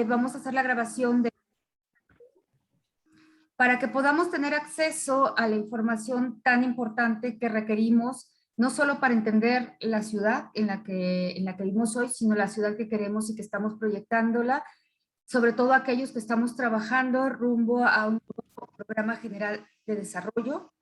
vamos a hacer la grabación para que podamos tener acceso a la información tan importante que requerimos, no solo para entender la ciudad en la que vivimos hoy, sino la ciudad que queremos y que estamos proyectándola, sobre todo aquellos que estamos trabajando rumbo a un programa general de desarrollo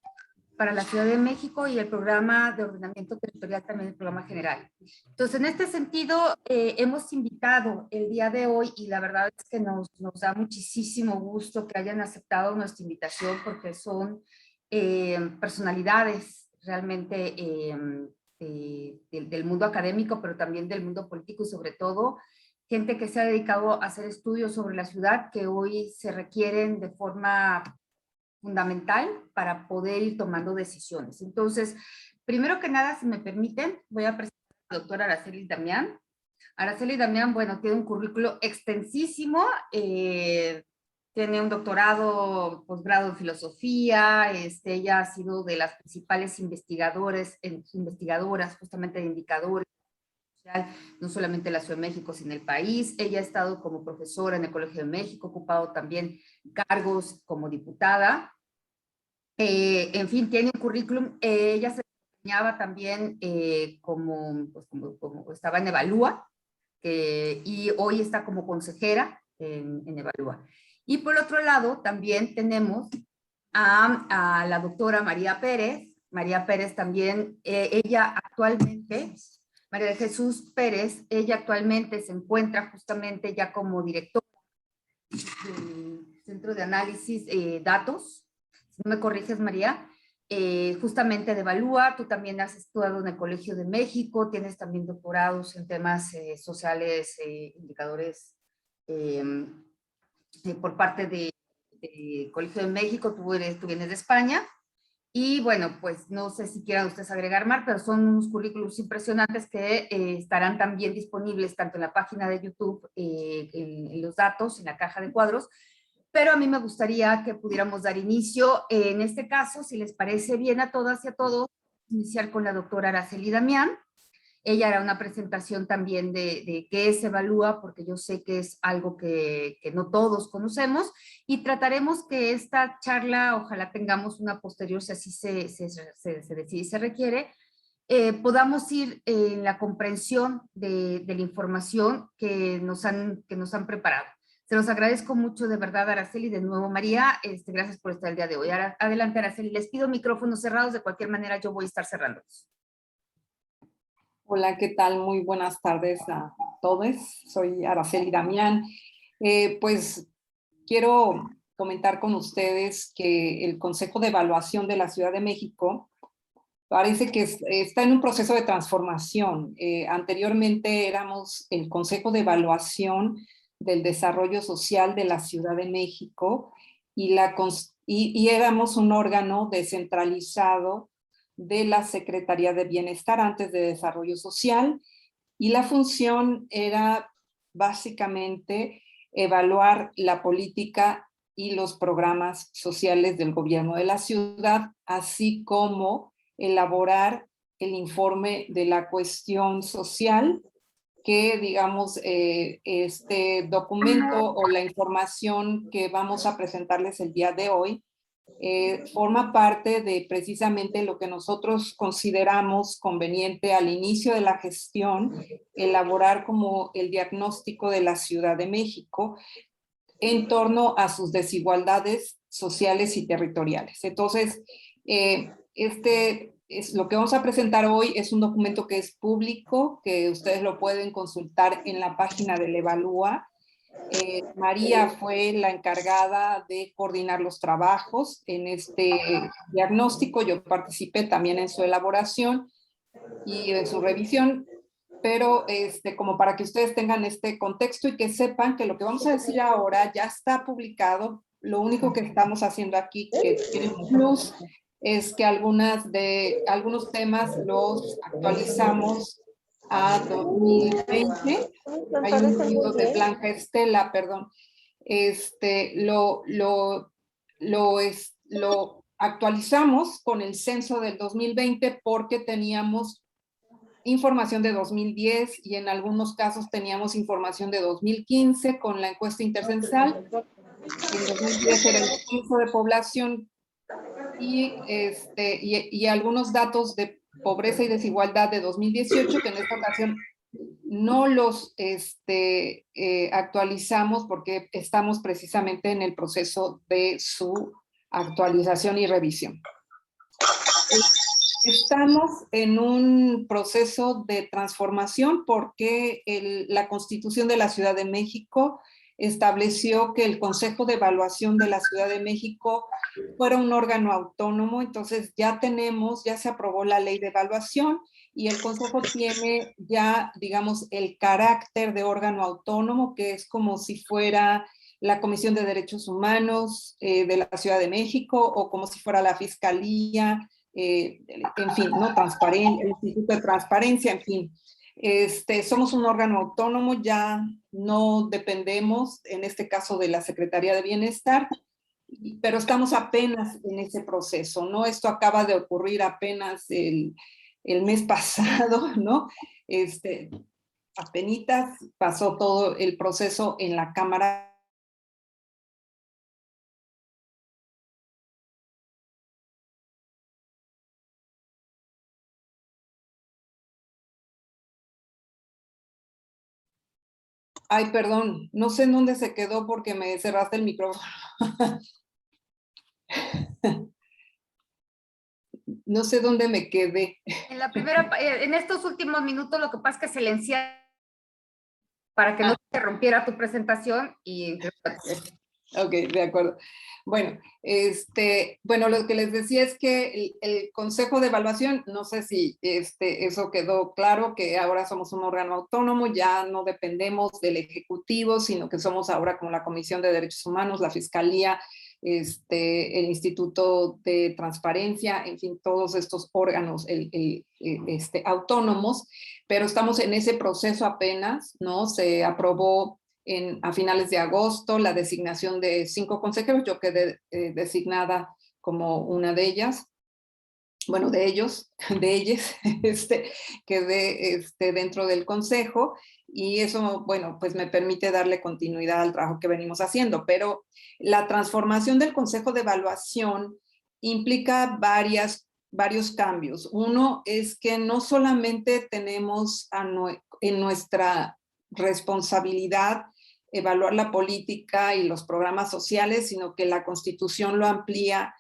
para la Ciudad de México y el programa de ordenamiento territorial, también el programa general. Entonces, en este sentido, hemos invitado el día de hoy, y la verdad es que nos da muchísimo gusto que hayan aceptado nuestra invitación, porque son personalidades realmente del mundo académico, pero también del mundo político, y sobre todo gente que se ha dedicado a hacer estudios sobre la ciudad que hoy se requieren de forma fundamental para poder ir tomando decisiones. Entonces, primero que nada, si me permiten, voy a presentar a la doctora Araceli Damián. Araceli Damián, bueno, tiene un currículo extensísimo, tiene un doctorado, posgrado en filosofía, ella ha sido de las principales investigadoras justamente de indicadores, no solamente en la Ciudad de México, sino en el país. Ella ha estado como profesora en el Colegio de México, ocupado también cargos como diputada. En fin, tiene un currículum. Ella se desempeñaba también como estaba en Evalúa, y hoy está como consejera en Evalúa. Y por otro lado, también tenemos a la doctora María Pérez. María Pérez también, ella actualmente, María de Jesús Pérez, ella actualmente se encuentra justamente ya como directora del Centro de Análisis Datos. Si no me corriges, María, justamente de Evalúa. Tú también has estudiado en el Colegio de México, tienes también doctorados en temas sociales, indicadores por parte de Colegio de México. Tú vienes de España. Y bueno, pues no sé si quieran ustedes agregar más, pero son unos currículos impresionantes que estarán también disponibles tanto en la página de YouTube, en los datos, en la caja de cuadros. Pero a mí me gustaría que pudiéramos dar inicio, en este caso, si les parece bien a todas y a todos, iniciar con la doctora Araceli Damián. Ella hará una presentación también de qué es Evalúa, porque yo sé que es algo que no todos conocemos, y trataremos que esta charla, ojalá tengamos una posterior, si así se decide y se requiere, podamos ir en la comprensión de la información que nos han preparado. Se los agradezco mucho, de verdad, Araceli, de nuevo, María, gracias por estar el día de hoy. Adelante, Araceli, les pido micrófonos cerrados, de cualquier manera yo voy a estar cerrándolos. Hola, ¿qué tal? Muy buenas tardes a todos. Soy Araceli Damián. Pues quiero comentar con ustedes que el Consejo de Evaluación de la Ciudad de México parece que está en un proceso de transformación. Anteriormente éramos el Consejo de Evaluación del Desarrollo Social de la Ciudad de México y éramos un órgano descentralizado de la Secretaría de Bienestar, antes de Desarrollo Social, y la función era básicamente evaluar la política y los programas sociales del gobierno de la ciudad, así como elaborar el informe de la cuestión social, que digamos este documento o la información que vamos a presentarles el día de hoy forma parte de precisamente lo que nosotros consideramos conveniente al inicio de la gestión, elaborar como el diagnóstico de la Ciudad de México en torno a sus desigualdades sociales y territoriales. Entonces, lo que vamos a presentar hoy es un documento que es público, que ustedes lo pueden consultar en la página del Evalúa. María fue la encargada de coordinar los trabajos en este diagnóstico. Yo participé también en su elaboración y en su revisión, pero como para que ustedes tengan este contexto y que sepan que lo que vamos a decir ahora ya está publicado. Lo único que estamos haciendo aquí, que tiene un plus, es que algunos temas los actualizamos a 2020. Hay un libro de Blanca Estela, perdón. Lo actualizamos con el censo del 2020 porque teníamos información de 2010 y en algunos casos teníamos información de 2015 con la encuesta intercensal. En 2010 era el censo de población y algunos datos de pobreza y desigualdad de 2018, que en esta ocasión no los actualizamos porque estamos precisamente en el proceso de su actualización y revisión. Estamos en un proceso de transformación porque la Constitución de la Ciudad de México estableció que el Consejo de Evaluación de la Ciudad de México fuera un órgano autónomo. Entonces ya se aprobó la ley de evaluación y el Consejo tiene ya, digamos, el carácter de órgano autónomo, que es como si fuera la Comisión de Derechos Humanos de la Ciudad de México o como si fuera la Fiscalía, en fin, ¿no? El Instituto de Transparencia, en fin. Somos un órgano autónomo, ya no dependemos, en este caso, de la Secretaría de Bienestar, pero estamos apenas en ese proceso, ¿no? Esto acaba de ocurrir apenas el mes pasado, ¿no? Apenitas pasó todo el proceso en la Cámara. Ay, perdón, no sé en dónde se quedó porque me cerraste el micrófono. No sé dónde me quedé. En la primera, en estos últimos minutos, lo que pasa es que silencié para que no se rompiera tu presentación y... Ok, de acuerdo. Bueno, bueno, lo que les decía es que el Consejo de Evaluación, no sé si eso quedó claro, que ahora somos un órgano autónomo, ya no dependemos del Ejecutivo, sino que somos ahora como la Comisión de Derechos Humanos, la Fiscalía, el Instituto de Transparencia, en fin, todos estos órganos autónomos, pero estamos en ese proceso apenas, ¿no? Se aprobó a finales de agosto la designación de 5 consejeros. Yo quedé designada como una de ellas, bueno, de ellos, de ellas, quedé dentro del consejo y eso, bueno, pues me permite darle continuidad al trabajo que venimos haciendo, pero la transformación del Consejo de Evaluación implica varios cambios. Uno es que no solamente tenemos en nuestra responsabilidad evaluar la política y los programas sociales, sino que la Constitución lo amplía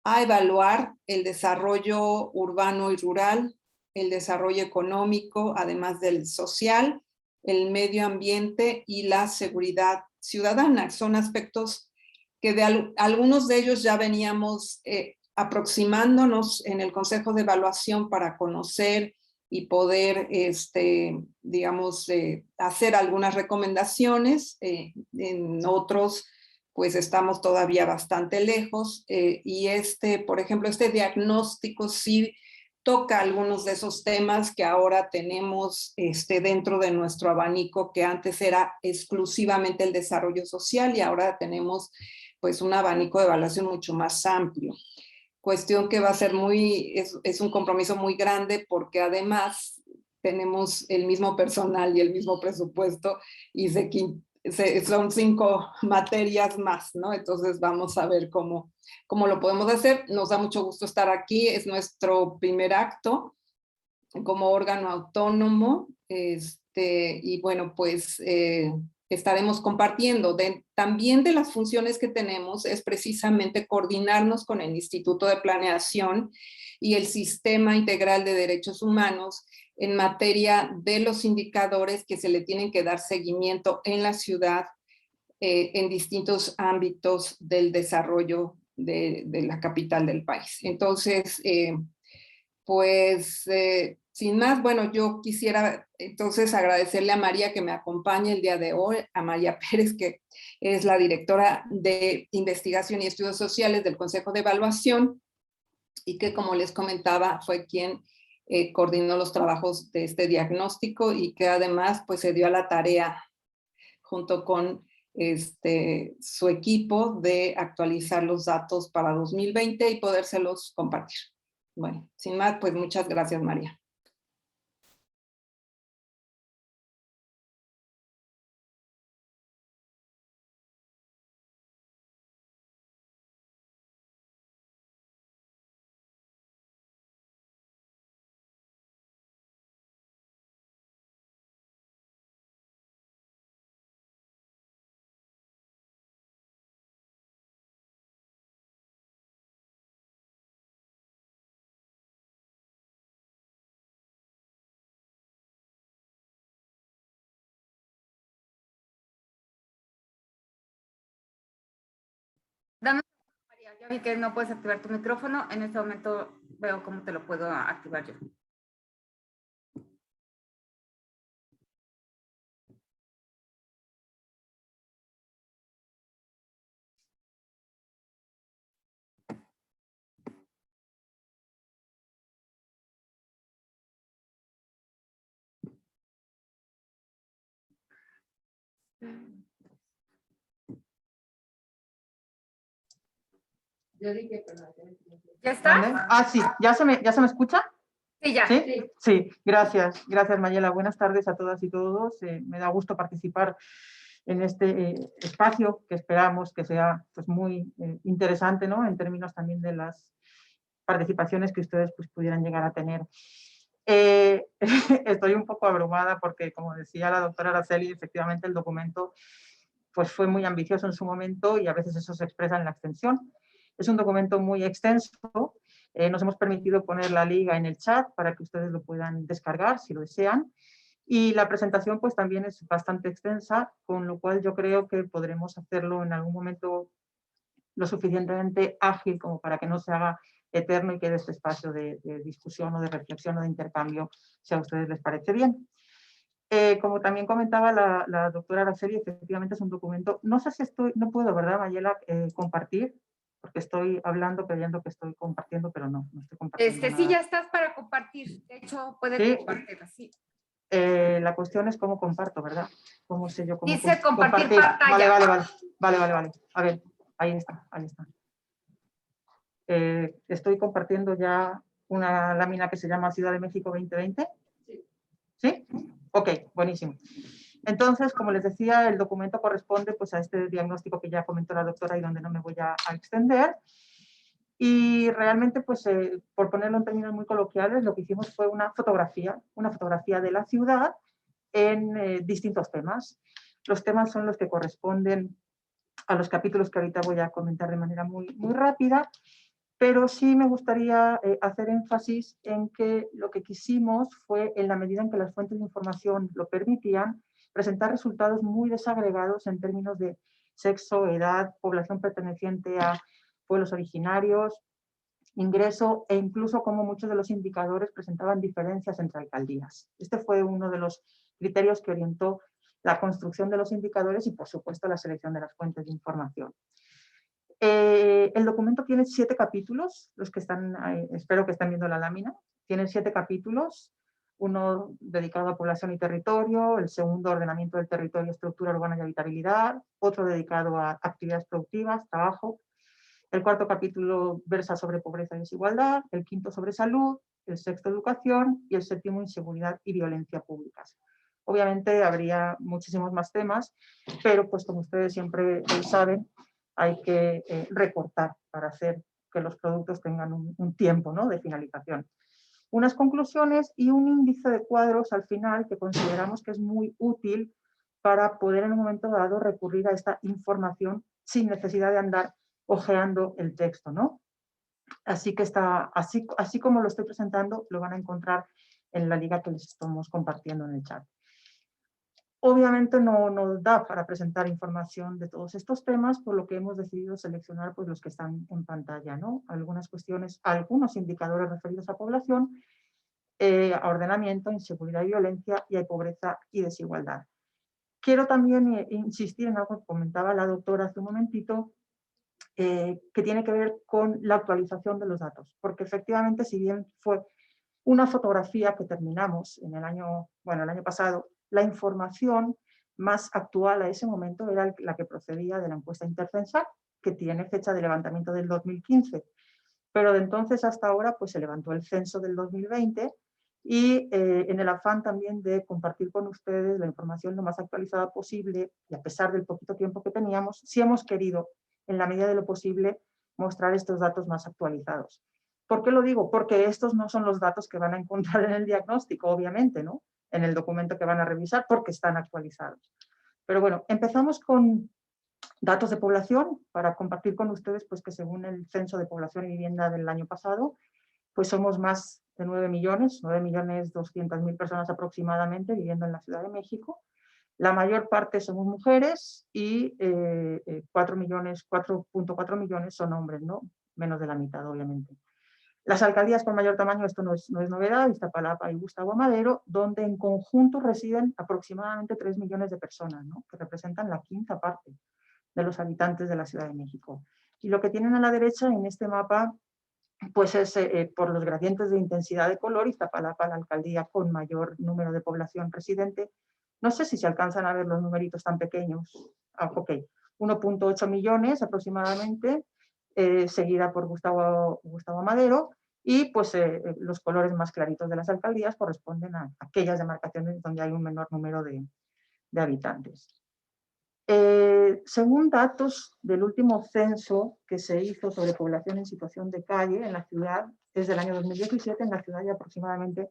a evaluar el desarrollo urbano y rural, el desarrollo económico, además del social, el medio ambiente y la seguridad ciudadana. Son aspectos que algunos de ellos ya veníamos aproximándonos en el Consejo de Evaluación para conocer y poder, digamos, hacer algunas recomendaciones. En otros, pues estamos todavía bastante lejos. Y por ejemplo, este diagnóstico sí toca algunos de esos temas que ahora tenemos dentro de nuestro abanico, que antes era exclusivamente el desarrollo social y ahora tenemos pues un abanico de evaluación mucho más amplio. Cuestión que va a ser es un compromiso muy grande porque además tenemos el mismo personal y el mismo presupuesto y son 5 materias más, ¿no? Entonces vamos a ver cómo lo podemos hacer. Nos da mucho gusto estar aquí, es nuestro primer acto como órgano autónomo, y bueno, pues estaremos compartiendo. También de las funciones que tenemos es precisamente coordinarnos con el Instituto de Planeación y el Sistema Integral de Derechos Humanos en materia de los indicadores que se le tienen que dar seguimiento en la ciudad en distintos ámbitos del desarrollo de la capital del país. Entonces, pues sin más, bueno, yo quisiera entonces agradecerle a María que me acompañe el día de hoy, a María Pérez, que es la directora de Investigación y Estudios Sociales del Consejo de Evaluación y que, como les comentaba, fue quien coordinó los trabajos de este diagnóstico y que además pues se dio a la tarea junto con su equipo de actualizar los datos para 2020 y podérselos compartir. Bueno, sin más, pues muchas gracias, María. Dame, María, ya vi que no puedes activar tu micrófono. En este momento veo cómo te lo puedo activar yo. Yo dije, pero ¿ya está? ¿Vale? Ah, sí, ¿ya se me escucha? Sí, ya. ¿Sí? Sí, gracias. Gracias, Mayela. Buenas tardes a todas y todos. Me da gusto participar en este espacio que esperamos que sea pues, muy interesante, ¿no? En términos también de las participaciones que ustedes pues, pudieran llegar a tener. Estoy un poco abrumada porque, como decía la doctora Araceli, efectivamente el documento pues, fue muy ambicioso en su momento y a veces eso se expresa en la extensión. Es un documento muy extenso. Nos hemos permitido poner la liga en el chat para que ustedes lo puedan descargar si lo desean. Y la presentación pues también es bastante extensa, con lo cual yo creo que podremos hacerlo en algún momento lo suficientemente ágil como para que no se haga eterno y quede este espacio de discusión o de reflexión o de intercambio, si a ustedes les parece bien. Como también comentaba la doctora Araceli, efectivamente es un documento, no sé si no puedo, ¿verdad, Mayela, compartir? Porque estoy hablando creyendo que estoy compartiendo, pero no estoy compartiendo nada. Sí, ya estás para compartir. De hecho, puede ¿Sí? compartir así. La cuestión es cómo comparto, ¿verdad? ¿Cómo sé yo cómo Dice compartir pantalla. Vale. A ver, ahí está. Estoy compartiendo ya una lámina que se llama Ciudad de México 2020. ¿Sí? Ok, buenísimo. Entonces, como les decía, el documento corresponde pues, a este diagnóstico que ya comentó la doctora y donde no me voy a extender. Y realmente, pues, por ponerlo en términos muy coloquiales, lo que hicimos fue una fotografía de la ciudad en distintos temas. Los temas son los que corresponden a los capítulos que ahorita voy a comentar de manera muy rápida, pero sí me gustaría hacer énfasis en que lo que quisimos fue, en la medida en que las fuentes de información lo permitían, presentar resultados muy desagregados en términos de sexo, edad, población perteneciente a pueblos originarios, ingreso e incluso cómo muchos de los indicadores presentaban diferencias entre alcaldías. Este fue uno de los criterios que orientó la construcción de los indicadores y, por supuesto, la selección de las fuentes de información. El documento tiene 7 capítulos, los que están, espero que estén viendo la lámina, tiene 7 capítulos, uno dedicado a población y territorio, el segundo ordenamiento del territorio, estructura urbana y habitabilidad, otro dedicado a actividades productivas, trabajo, el cuarto capítulo versa sobre pobreza y desigualdad, el quinto sobre salud, el sexto educación y el séptimo inseguridad y violencia públicas. Obviamente habría muchísimos más temas, pero pues como ustedes siempre saben, hay que recortar para hacer que los productos tengan un tiempo, ¿no?, de finalización. Unas conclusiones y un índice de cuadros al final que consideramos que es muy útil para poder en un momento dado recurrir a esta información sin necesidad de andar hojeando el texto, ¿no? Así que así como lo estoy presentando, lo van a encontrar en la liga que les estamos compartiendo en el chat. Obviamente no nos da para presentar información de todos estos temas, por lo que hemos decidido seleccionar pues, los que están en pantalla, ¿no? Algunas cuestiones, algunos indicadores referidos a población, a ordenamiento, inseguridad y violencia, y a pobreza y desigualdad. Quiero también insistir en algo que comentaba la doctora hace un momentito, que tiene que ver con la actualización de los datos, porque efectivamente, si bien fue una fotografía que terminamos en el año pasado, la información más actual a ese momento era la que procedía de la encuesta Intercensal, que tiene fecha de levantamiento del 2015, pero de entonces hasta ahora pues se levantó el censo del 2020 y en el afán también de compartir con ustedes la información lo más actualizada posible, y a pesar del poquito tiempo que teníamos, sí hemos querido, en la medida de lo posible, mostrar estos datos más actualizados. ¿Por qué lo digo? Porque estos no son los datos que van a encontrar en el diagnóstico, obviamente, ¿no? En el documento que van a revisar, porque están actualizados. Pero bueno, empezamos con datos de población para compartir con ustedes pues, que según el Censo de Población y Vivienda del año pasado, pues somos más de 9.200.000 personas aproximadamente viviendo en la Ciudad de México. La mayor parte somos mujeres y 4,4 millones son hombres, ¿no? Menos de la mitad, obviamente. Las alcaldías con mayor tamaño, esto no es novedad, Iztapalapa y Gustavo Amadero, donde en conjunto residen aproximadamente 3 millones de personas, ¿no? Que representan la quinta parte de los habitantes de la Ciudad de México. Y lo que tienen a la derecha en este mapa, pues es por los gradientes de intensidad de color, Iztapalapa, la alcaldía con mayor número de población residente. No sé si se alcanzan a ver los numeritos tan pequeños. Ok, 1,8 millones aproximadamente, seguida por Gustavo Amadero, y pues los colores más claritos de las alcaldías corresponden a aquellas demarcaciones donde hay un menor número de habitantes. Según datos del último censo que se hizo sobre población en situación de calle en la ciudad, desde el año 2017, en la ciudad hay aproximadamente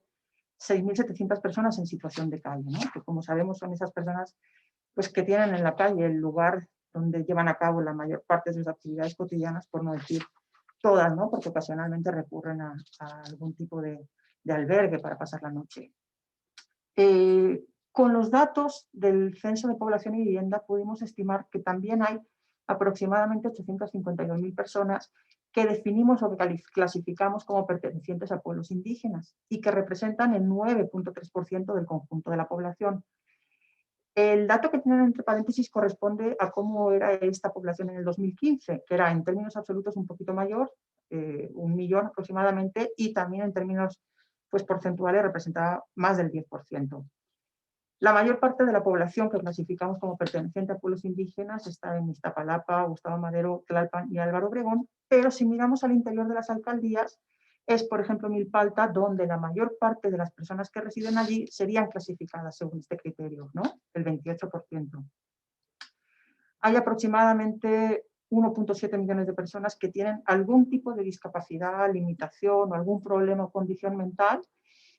6.700 personas en situación de calle, ¿no? Que como sabemos son esas personas pues, que tienen en la calle el lugar donde llevan a cabo la mayor parte de sus actividades cotidianas, por no decir todas, ¿no? Porque ocasionalmente recurren a algún tipo de albergue para pasar la noche. Con los datos del Censo de Población y Vivienda pudimos estimar que también hay aproximadamente 852.000 personas que definimos o que clasificamos como pertenecientes a pueblos indígenas y que representan el 9,3% del conjunto de la población. El dato que tienen entre paréntesis corresponde a cómo era esta población en el 2015, que era en términos absolutos un poquito mayor, 1 millón aproximadamente, y también en términos pues, porcentuales representaba más del 10%. La mayor parte de la población que clasificamos como perteneciente a pueblos indígenas está en Iztapalapa, Gustavo Amadero, Tlalpan y Álvaro Obregón, pero si miramos al interior de las alcaldías, es por ejemplo Milpalta, donde la mayor parte de las personas que residen allí serían clasificadas según este criterio, ¿no? El 28%. Hay aproximadamente 1,7 millones de personas que tienen algún tipo de discapacidad, limitación o algún problema o condición mental,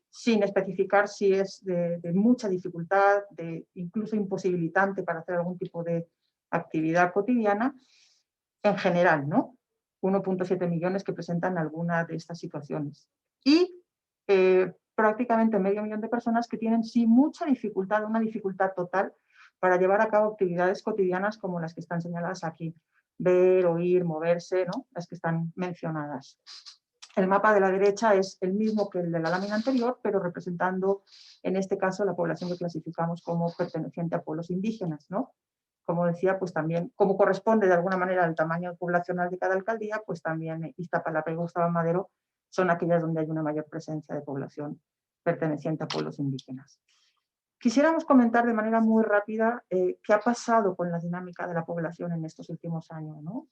sin especificar si es de mucha dificultad, de incluso imposibilitante para hacer algún tipo de actividad cotidiana, en general, ¿no? 1,7 millones que presentan alguna de estas situaciones. Y prácticamente medio millón de personas que tienen sí mucha dificultad, una dificultad total, para llevar a cabo actividades cotidianas como las que están señaladas aquí. Ver, oír, moverse, ¿no? Las que están mencionadas. El mapa de la derecha es el mismo que el de la lámina anterior, pero representando, en este caso, la población que clasificamos como perteneciente a pueblos indígenas, ¿no? Como decía, pues también, como corresponde de alguna manera al tamaño poblacional de cada alcaldía, pues también Iztapalapa y Gustavo Amadero son aquellas donde hay una mayor presencia de población perteneciente a pueblos indígenas. Quisiéramos comentar de manera muy rápida qué ha pasado con la dinámica de la población en estos últimos años, ¿no?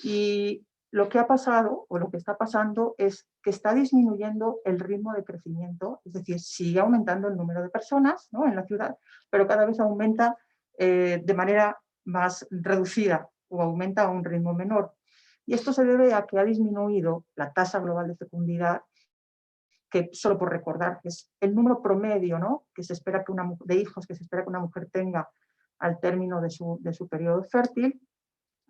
Y lo que ha pasado, o lo que está pasando, es que está disminuyendo el ritmo de crecimiento, es decir, sigue aumentando el número de personas, ¿no? En la ciudad, pero cada vez aumenta de manera más reducida o aumenta a un ritmo menor. Y esto se debe a que ha disminuido la tasa global de fecundidad, que solo por recordar, es el número promedio, ¿no? Que se espera que de hijos que se espera que una mujer tenga al término de su periodo fértil.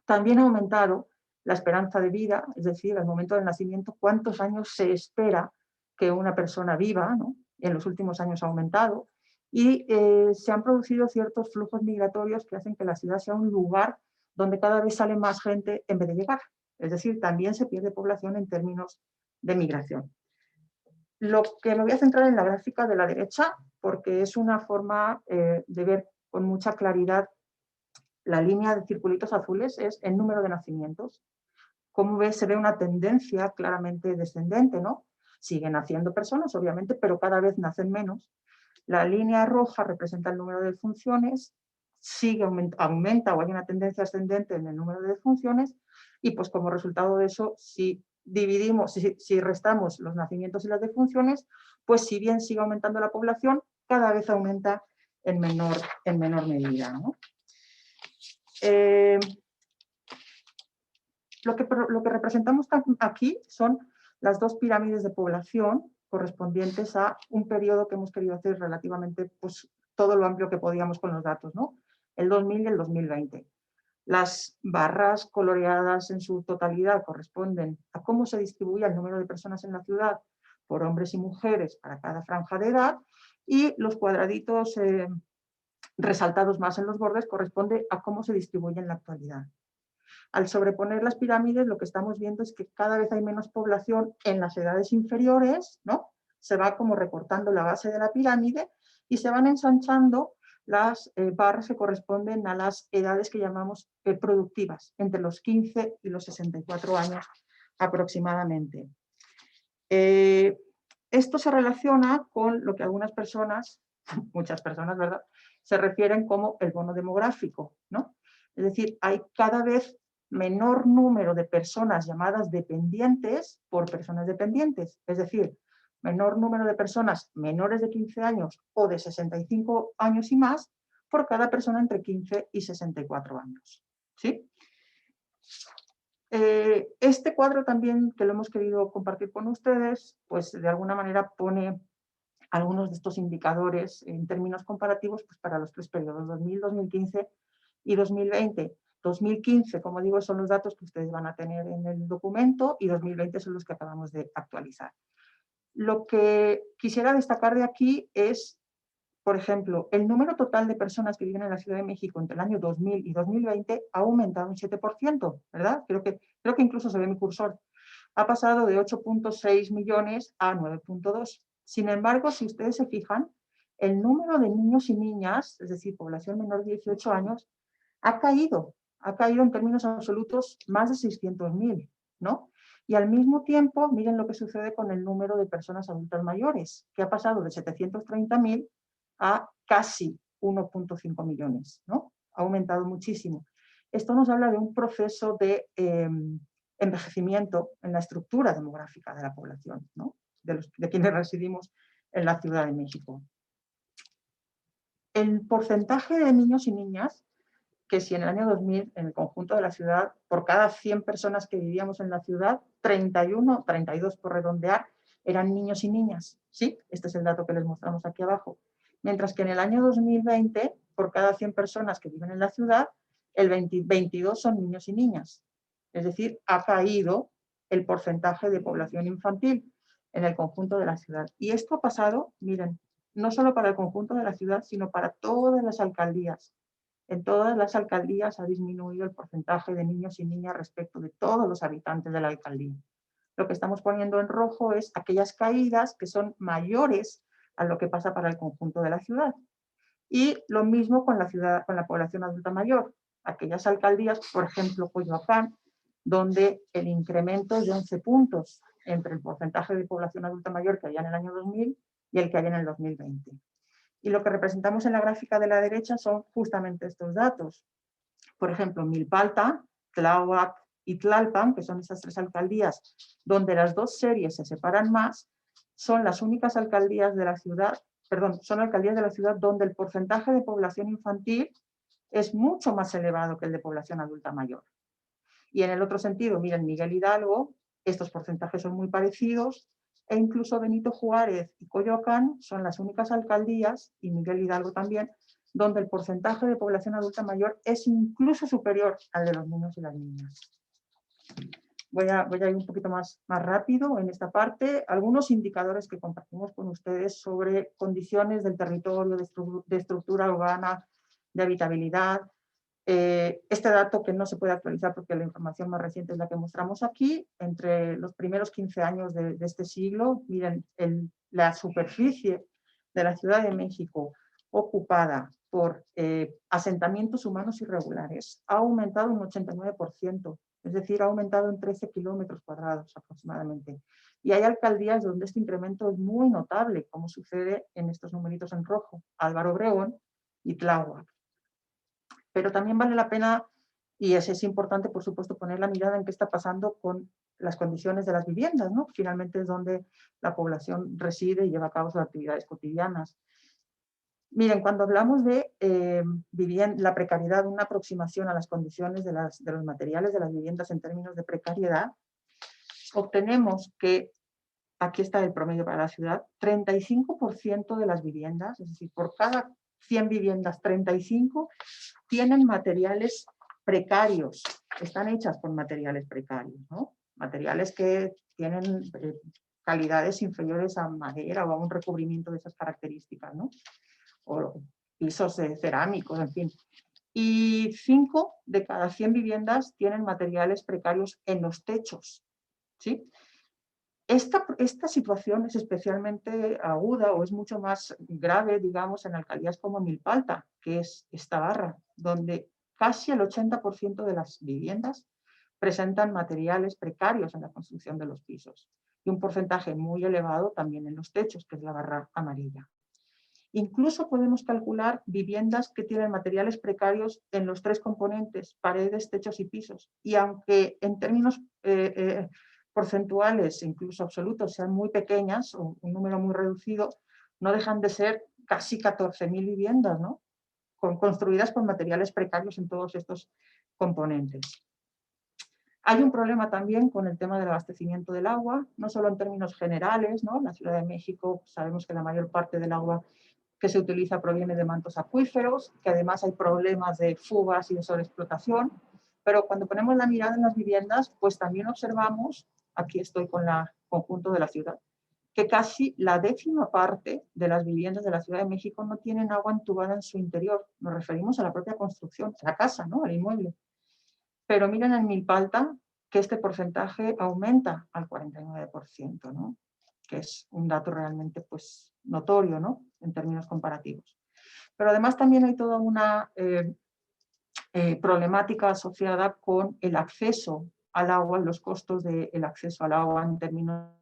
También ha aumentado la esperanza de vida, es decir, al momento del nacimiento, cuántos años se espera que una persona viva, ¿no? En los últimos años ha aumentado, y se han producido ciertos flujos migratorios que hacen que la ciudad sea un lugar donde cada vez sale más gente en vez de llegar. Es decir, también se pierde población en términos de migración. Lo que me voy a centrar en la gráfica de la derecha, porque es una forma de ver con mucha claridad la línea de circulitos azules es el número de nacimientos. Como ves, se ve una tendencia claramente descendente, ¿no? Siguen naciendo personas, obviamente, pero cada vez nacen menos. La línea roja representa el número de defunciones, aumenta o hay una tendencia ascendente en el número de defunciones, y pues como resultado de eso, si restamos los nacimientos y las defunciones, pues si bien sigue aumentando la población, cada vez aumenta en menor medida, ¿no? Lo que representamos aquí son las dos pirámides de población correspondientes a un periodo que hemos querido hacer relativamente, pues, todo lo amplio que podíamos con los datos, ¿no? El 2000 y el 2020. Las barras coloreadas en su totalidad corresponden a cómo se distribuye el número de personas en la ciudad por hombres y mujeres para cada franja de edad, y los cuadraditos resaltados más en los bordes corresponde a cómo se distribuye en la actualidad. Al sobreponer las pirámides, lo que estamos viendo es que cada vez hay menos población en las edades inferiores, ¿no? Se va como recortando la base de la pirámide y se van ensanchando las barras que corresponden a las edades que llamamos productivas, entre los 15 y los 64 años aproximadamente. Esto se relaciona con lo que algunas personas, muchas personas, ¿verdad?, se refieren como el bono demográfico, ¿no? Es decir, hay cada vez menor número de personas llamadas dependientes por personas dependientes, es decir, menor número de personas menores de 15 años o de 65 años y más por cada persona entre 15 y 64 años, ¿sí? Este cuadro también, que lo hemos querido compartir con ustedes, pues de alguna manera pone algunos de estos indicadores en términos comparativos pues, para los tres periodos, 2000, 2015 y 2020. 2015, como digo, son los datos que ustedes van a tener en el documento y 2020 son los que acabamos de actualizar. Lo que quisiera destacar de aquí es, por ejemplo, el número total de personas que viven en la Ciudad de México entre el año 2000 y 2020 ha aumentado un 7%, ¿verdad? Creo que incluso se ve mi cursor. Ha pasado de 8.6 millones a 9.2. Sin embargo, si ustedes se fijan, el número de niños y niñas, es decir, población menor de 18 años, ha caído en términos absolutos más de 600.000, ¿no? Y al mismo tiempo, miren lo que sucede con el número de personas adultas mayores, que ha pasado de 730.000 a casi 1.5 millones, ¿no? Ha aumentado muchísimo. Esto nos habla de un proceso de envejecimiento en la estructura demográfica de la población, ¿no? de quienes residimos en la Ciudad de México. El porcentaje de niños y niñas, que si en el año 2000, en el conjunto de la ciudad, por cada 100 personas que vivíamos en la ciudad, 31, 32 por redondear, eran niños y niñas. ¿Sí? Este es el dato que les mostramos aquí abajo. Mientras que en el año 2020, por cada 100 personas que viven en la ciudad, el 22 son niños y niñas. Es decir, ha caído el porcentaje de población infantil en el conjunto de la ciudad. Y esto ha pasado, miren, no solo para el conjunto de la ciudad, sino para todas las alcaldías. En todas las alcaldías ha disminuido el porcentaje de niños y niñas respecto de todos los habitantes de la alcaldía. Lo que estamos poniendo en rojo es aquellas caídas que son mayores a lo que pasa para el conjunto de la ciudad. Y lo mismo con la población adulta mayor. Aquellas alcaldías, por ejemplo, Coyoacán, donde el incremento es de 11 puntos entre el porcentaje de población adulta mayor que había en el año 2000 y el que hay en el 2020. Y lo que representamos en la gráfica de la derecha son justamente estos datos. Por ejemplo, Milpalta, Tláhuac y Tlalpan, que son esas tres alcaldías donde las dos series se separan más, son las únicas alcaldías de la ciudad, son alcaldías de la ciudad donde el porcentaje de población infantil es mucho más elevado que el de población adulta mayor. Y en el otro sentido, miren, Miguel Hidalgo, estos porcentajes son muy parecidos, e incluso Benito Juárez y Coyoacán son las únicas alcaldías, y Miguel Hidalgo también, donde el porcentaje de población adulta mayor es incluso superior al de los niños y las niñas. Voy a ir un poquito más rápido en esta parte. Algunos indicadores que compartimos con ustedes sobre condiciones del territorio, de estructura urbana, de habitabilidad. Este dato que no se puede actualizar porque la información más reciente es la que mostramos aquí, entre los primeros 15 años de este siglo, miren, la superficie de la Ciudad de México ocupada por asentamientos humanos irregulares ha aumentado un 89%, es decir, ha aumentado en 13 kilómetros cuadrados aproximadamente. Y hay alcaldías donde este incremento es muy notable, como sucede en estos numeritos en rojo, Álvaro Obregón y Tláhuac. Pero también vale la pena, y es importante, por supuesto, poner la mirada en qué está pasando con las condiciones de las viviendas, ¿no? Finalmente es donde la población reside y lleva a cabo sus actividades cotidianas. Miren, cuando hablamos de la precariedad, una aproximación a las condiciones de los materiales de las viviendas en términos de precariedad, obtenemos que, aquí está el promedio para la ciudad, 35% de las viviendas, es decir, por cada 100 viviendas, 35 tienen materiales precarios, están hechas con materiales precarios, ¿no? Materiales que tienen calidades inferiores a madera o a un recubrimiento de esas características, ¿no? pisos cerámicos, en fin. Y 5 de cada 100 viviendas tienen materiales precarios en los techos, ¿sí? Esta situación es especialmente aguda o es mucho más grave, digamos, en alcaldías como Milpalta, que es esta barra, donde casi el 80% de las viviendas presentan materiales precarios en la construcción de los pisos y un porcentaje muy elevado también en los techos, que es la barra amarilla. Incluso podemos calcular viviendas que tienen materiales precarios en los 3 componentes, paredes, techos y pisos. Y aunque en términos porcentuales, incluso absolutos, sean muy pequeñas, o un número muy reducido, no dejan de ser casi 14.000 viviendas, ¿no? Construidas con materiales precarios en todos estos componentes. Hay un problema también con el tema del abastecimiento del agua, no solo en términos generales, ¿no? En la Ciudad de México sabemos que la mayor parte del agua que se utiliza proviene de mantos acuíferos, que además hay problemas de fugas y de sobreexplotación, pero cuando ponemos la mirada en las viviendas, pues también observamos, aquí estoy con el conjunto de la ciudad, que casi la 10ª parte de las viviendas de la Ciudad de México no tienen agua entubada en su interior. Nos referimos a la propia construcción, a la casa, ¿no? Al inmueble. Pero miren en Milpalta que este porcentaje aumenta al 49%, ¿no? Que es un dato realmente pues, notorio, ¿no? En términos comparativos. Pero además también hay toda una problemática asociada con el acceso al agua, los costos del acceso al agua en términos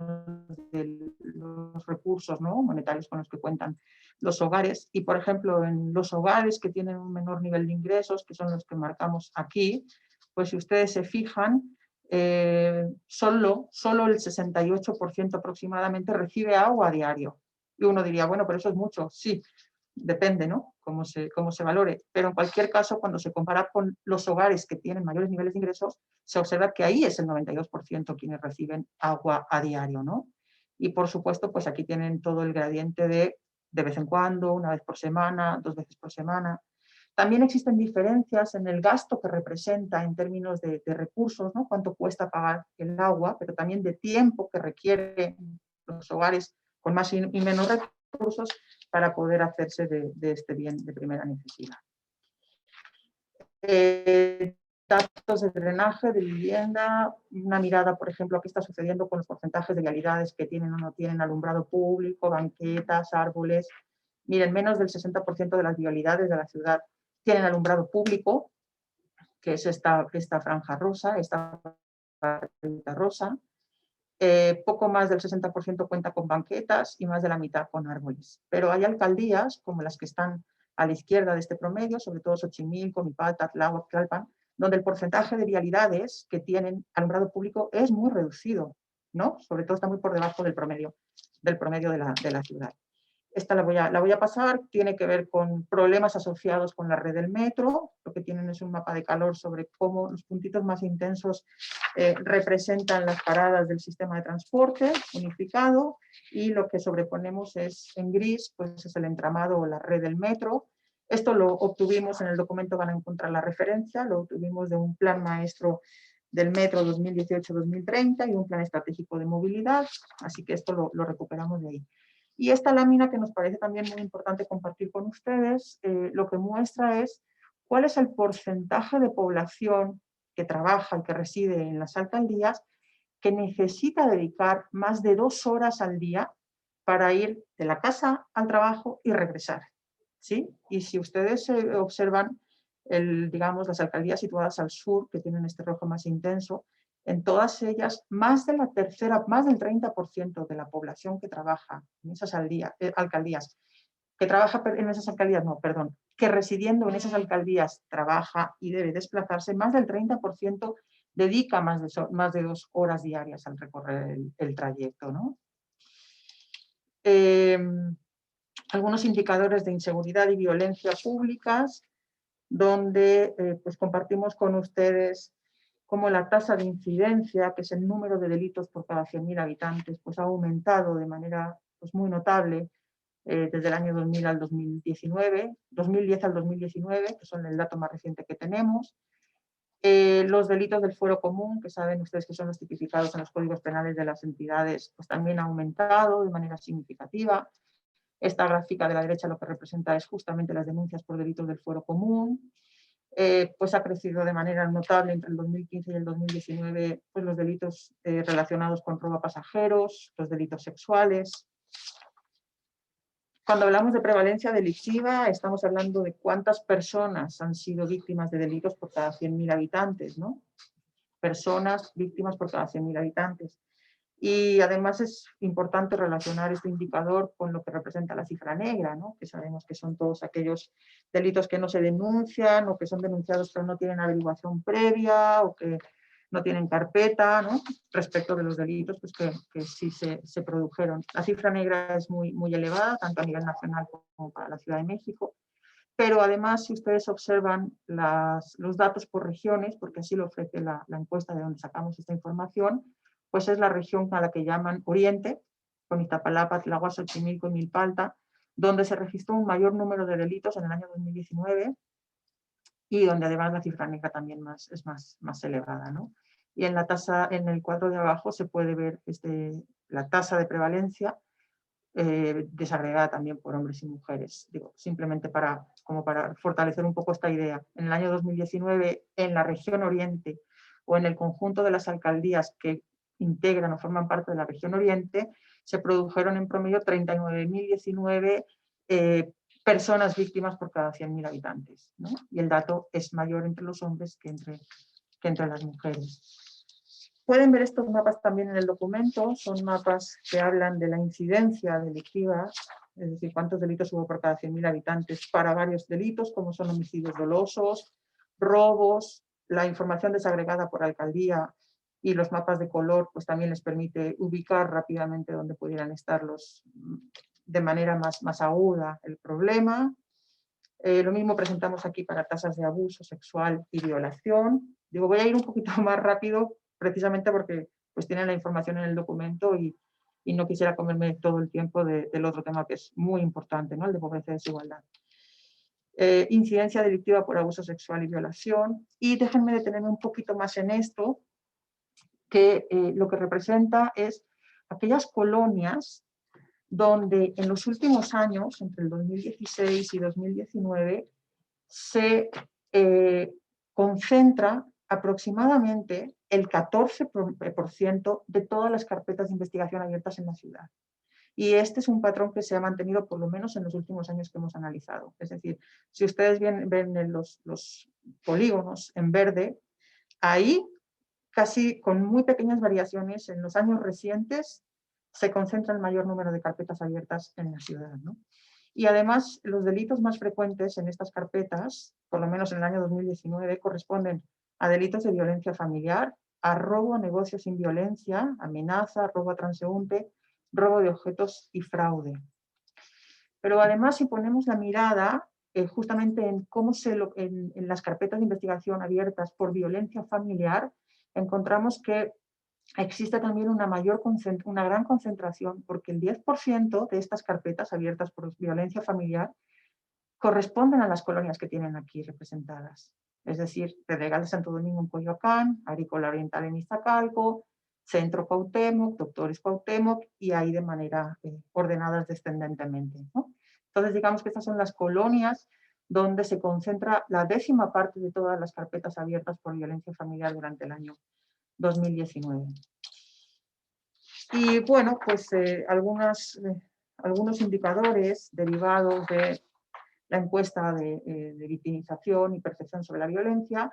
de los recursos, ¿no? Monetarios con los que cuentan los hogares. Y, por ejemplo, en los hogares que tienen un menor nivel de ingresos, que son los que marcamos aquí, pues si ustedes se fijan, solo el 68% aproximadamente recibe agua a diario. Y uno diría, bueno, pero eso es mucho. Sí, depende, ¿no? Cómo se valore. Pero en cualquier caso, cuando se compara con los hogares que tienen mayores niveles de ingresos, se observa que ahí es el 92% quienes reciben agua a diario, ¿no? Y por supuesto, pues aquí tienen todo el gradiente de vez en cuando, una vez por semana, 2 veces por semana. También existen diferencias en el gasto que representa en términos de recursos, ¿no? Cuánto cuesta pagar el agua, pero también de tiempo que requieren los hogares con más y menos recursos para poder hacerse de este bien de primera necesidad. Datos de drenaje, de vivienda, una mirada, por ejemplo, a qué está sucediendo con los porcentajes de vialidades que tienen o no tienen alumbrado público, banquetas, árboles. Miren, menos del 60% de las vialidades de la ciudad tienen alumbrado público, que es esta franja rosa, esta barrita rosa. Poco más del 60% cuenta con banquetas y más de la mitad con árboles. Pero hay alcaldías, como las que están a la izquierda de este promedio, sobre todo Xochimilco, Milpalta, Tláhuac, Tlalpan, donde el porcentaje de vialidades que tienen alumbrado público es muy reducido, ¿no? Sobre todo está muy por debajo del promedio de la ciudad. Esta la voy a pasar, tiene que ver con problemas asociados con la red del metro. Lo que tienen es un mapa de calor sobre cómo los puntitos más intensos representan las paradas del sistema de transporte unificado, y lo que sobreponemos es en gris, pues es el entramado o la red del metro. Esto lo obtuvimos en el documento, van a encontrar la referencia, lo obtuvimos de un plan maestro del metro 2018-2030 y un plan estratégico de movilidad, así que esto lo recuperamos de ahí. Y esta lámina, que nos parece también muy importante compartir con ustedes, lo que muestra es cuál es el porcentaje de población que trabaja y que reside en las alcaldías que necesita dedicar más de 2 horas al día para ir de la casa al trabajo y regresar, ¿sí? Y si ustedes observan, digamos, las alcaldías situadas al sur, que tienen este rojo más intenso, en todas ellas, más del 30% de la población que trabaja en esas alcaldías, que residiendo en esas alcaldías trabaja y debe desplazarse, más del 30% dedica más de 2 horas diarias al recorrer el trayecto, ¿no? Algunos indicadores de inseguridad y violencia públicas, donde pues compartimos con ustedes cómo la tasa de incidencia, que es el número de delitos por cada 100.000 habitantes, pues ha aumentado de manera pues, muy notable desde el año 2000 al 2019, 2010 al 2019, que son el dato más reciente que tenemos. Los delitos del fuero común, que saben ustedes que son los tipificados en los códigos penales de las entidades, pues también ha aumentado de manera significativa. Esta gráfica de la derecha lo que representa es justamente las denuncias por delitos del fuero común. Pues ha crecido de manera notable entre el 2015 y el 2019 pues los delitos relacionados con robo a pasajeros, los delitos sexuales. Cuando hablamos de prevalencia delictiva, estamos hablando de cuántas personas han sido víctimas de delitos por cada 100.000 habitantes, ¿no? Personas víctimas por cada 100.000 habitantes. Y además es importante relacionar este indicador con lo que representa la cifra negra, ¿no? Que sabemos que son todos aquellos delitos que no se denuncian o que son denunciados pero no tienen averiguación previa o que no tienen carpeta, ¿no? Respecto de los delitos pues que sí se produjeron. La cifra negra es muy, muy elevada, tanto a nivel nacional como para la Ciudad de México. Pero además, si ustedes observan los datos por regiones, porque así lo ofrece la encuesta de donde sacamos esta información, pues es la región a la que llaman Oriente, con Iztapalapa, Tláhuac, Xochimilco y Milpalta, donde se registró un mayor número de delitos en el año 2019 y donde además la cifra negra también es más elevada, ¿no? Y en en el cuadro de abajo se puede ver la tasa de prevalencia desagregada también por hombres y mujeres. Digo, simplemente como para fortalecer un poco esta idea. En el año 2019, en la región Oriente o en el conjunto de las alcaldías que integran o forman parte de la región Oriente, se produjeron en promedio 39.019 personas víctimas por cada 100.000 habitantes, ¿no? Y el dato es mayor entre los hombres que entre las mujeres. Pueden ver estos mapas también en el documento, son mapas que hablan de la incidencia delictiva, es decir, cuántos delitos hubo por cada 100.000 habitantes para varios delitos, como son homicidios dolosos, robos, la información desagregada por alcaldía y los mapas de color pues también les permite ubicar rápidamente dónde pudieran estar de manera más aguda el problema. Lo mismo presentamos aquí para tasas de abuso sexual y violación. Digo, voy a ir un poquito más rápido precisamente porque pues tienen la información en el documento y no quisiera comerme todo el tiempo del otro tema que es muy importante, ¿no? El de pobreza y desigualdad. Incidencia delictiva por abuso sexual y violación. Y déjenme detenerme un poquito más en esto, que lo que representa es aquellas colonias donde en los últimos años, entre el 2016 y 2019, se concentra aproximadamente el 14% de todas las carpetas de investigación abiertas en la ciudad. Y este es un patrón que se ha mantenido por lo menos en los últimos años que hemos analizado. Es decir, si ustedes ven los polígonos en verde, ahí casi con muy pequeñas variaciones en los años recientes se concentra el mayor número de carpetas abiertas en la ciudad, ¿no? Y además, los delitos más frecuentes en estas carpetas, por lo menos en el año 2019, corresponden a delitos de violencia familiar, a robo a negocios sin violencia, amenaza, robo a transeúnte, robo de objetos y fraude. Pero además, si ponemos la mirada justamente en cómo en las carpetas de investigación abiertas por violencia familiar, encontramos que existe también una gran concentración, porque el 10% de estas carpetas abiertas por violencia familiar corresponden a las colonias que tienen aquí representadas. Es decir, Pedregal de Santo Domingo en Coyoacán, Agrícola Oriental en Iztacalco, Centro Cuauhtémoc, Doctores Cuauhtémoc, y ahí de manera ordenadas descendentemente, ¿no? Entonces, digamos que estas son las colonias donde se concentra la 10ª parte de todas las carpetas abiertas por violencia familiar durante el año 2019. Y bueno, pues algunos indicadores derivados de la encuesta de victimización y percepción sobre la violencia,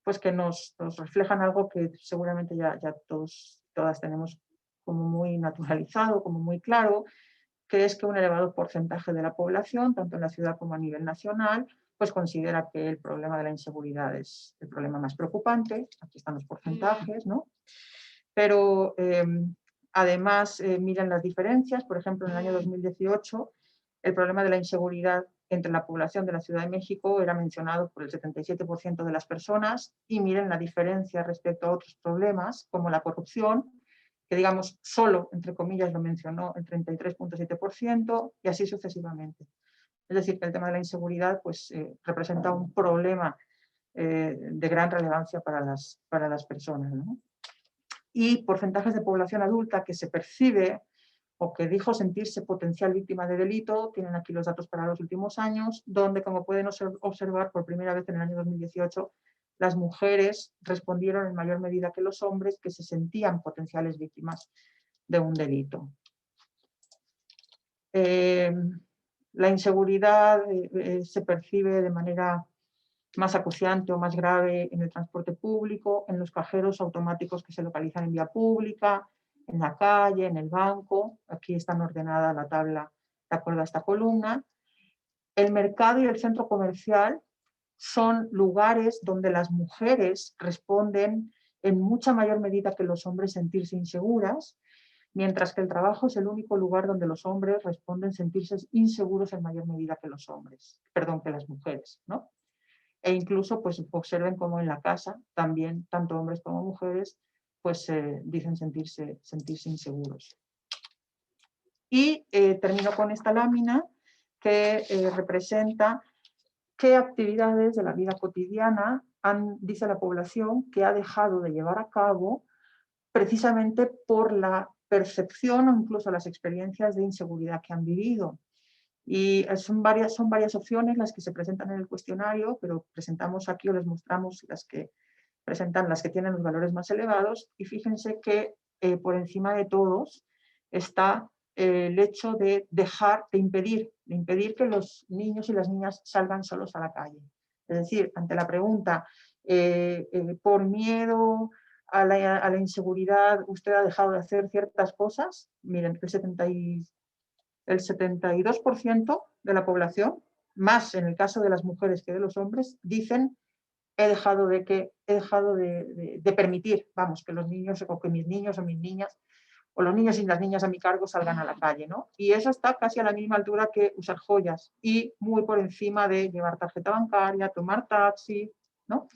pues que nos reflejan algo que seguramente ya todas tenemos como muy naturalizado, como muy claro, que es que un elevado porcentaje de la población, tanto en la ciudad como a nivel nacional, pues considera que el problema de la inseguridad es el problema más preocupante. Aquí están los porcentajes, ¿no? Pero además miran las diferencias. Por ejemplo, en el año 2018 el problema de la inseguridad entre la población de la Ciudad de México era mencionado por el 77% de las personas, y miren la diferencia respecto a otros problemas como la corrupción, que digamos solo, entre comillas, lo mencionó el 33.7%, y así sucesivamente. Es decir, que el tema de la inseguridad pues, representa un problema de gran relevancia para las personas, ¿no? Y porcentajes de población adulta que se percibe o que dijo sentirse potencial víctima de delito. Tienen aquí los datos para los últimos años, donde, como pueden observar, por primera vez en el año 2018, las mujeres respondieron en mayor medida que los hombres que se sentían potenciales víctimas de un delito. La inseguridad se percibe de manera más acuciante o más grave en el transporte público, en los cajeros automáticos que se localizan en vía pública, en la calle, en el banco. Aquí está ordenada la tabla de acuerdo a esta columna. El mercado y el centro comercial son lugares donde las mujeres responden en mucha mayor medida que los hombres sentirse inseguras, mientras que el trabajo es el único lugar donde los hombres responden sentirse inseguros en mayor medida que los hombres, perdón, que las mujeres, ¿no? E incluso pues observen cómo en la casa también tanto hombres como mujeres pues dicen sentirse inseguros. Y termino con esta lámina que representa qué actividades de la vida cotidiana dice la población que ha dejado de llevar a cabo precisamente por la percepción o incluso las experiencias de inseguridad que han vivido. Y son varias opciones las que se presentan en el cuestionario, pero presentamos aquí o les mostramos las que presentan, las que tienen los valores más elevados, y fíjense que por encima de todos está el hecho de impedir que los niños y las niñas salgan solos a la calle. Es decir, ante la pregunta, por miedo a la inseguridad, ¿usted ha dejado de hacer ciertas cosas? Miren, el 72% de la población, más en el caso de las mujeres que de los hombres, dicen he dejado de permitir, vamos, que los niños o que mis niños o mis niñas o los niños y las niñas a mi cargo salgan a la calle, ¿no? Y eso está casi a la misma altura que usar joyas y muy por encima de llevar tarjeta bancaria, tomar taxi, ¿no?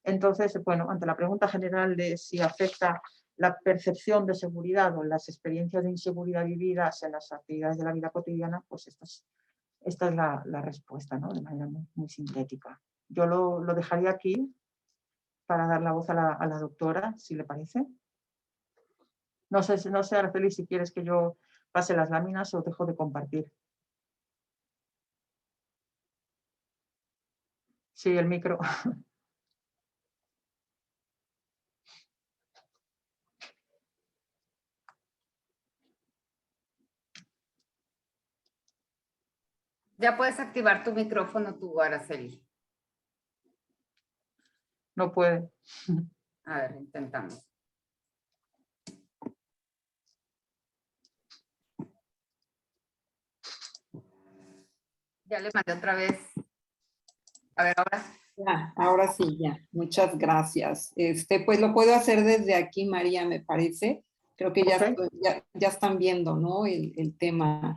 Entonces, bueno, ante la pregunta general de si afecta la percepción de seguridad o las experiencias de inseguridad vividas en las actividades de la vida cotidiana, pues esta es la respuesta, ¿no? De manera muy sintética. Yo lo dejaría aquí para dar la voz a la doctora, si le parece. No sé, Araceli, si quieres que yo pase las láminas o dejo de compartir. Sí, el micro. Ya puedes activar tu micrófono tú, Araceli. No puede. A ver, intentamos. Ya le mandé otra vez. A ver, ahora. Ya, ahora sí, ya. Muchas gracias. Pues lo puedo hacer desde aquí, María, me parece. Creo que ya están viendo, ¿no? El tema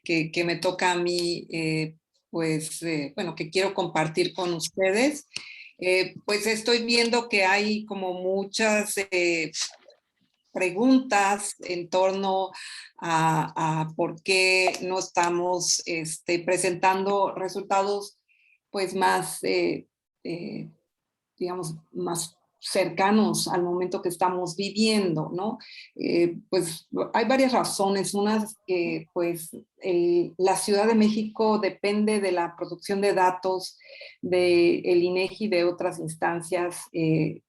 que me toca a mí, bueno, que quiero compartir con ustedes. Pues estoy viendo que hay como muchas preguntas en torno a por qué no estamos presentando resultados pues más, digamos, más cercanos al momento que estamos viviendo, ¿no? Pues hay varias razones. Una que pues la Ciudad de México depende de la producción de datos del INEGI y de otras instancias que,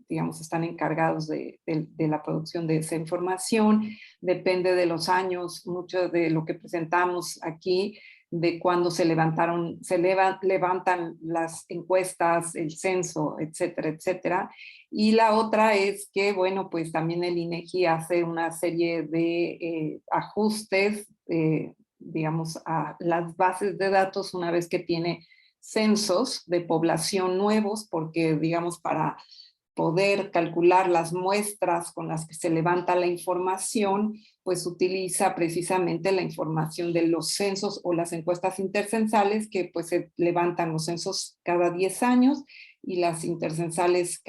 digamos, están encargados de la producción de esa información. Depende de los años, mucho de lo que presentamos aquí, de cuando se levantan las encuestas, el censo, etcétera, etcétera. Y la otra es que, bueno, pues también el INEGI hace una serie de ajustes, digamos, a las bases de datos una vez que tiene censos de población nuevos, porque, digamos, para poder calcular las muestras con las que se levanta la información, pues utiliza precisamente la información de los censos o las encuestas intercensales, que pues se levantan los censos cada 10 años y las intercensales,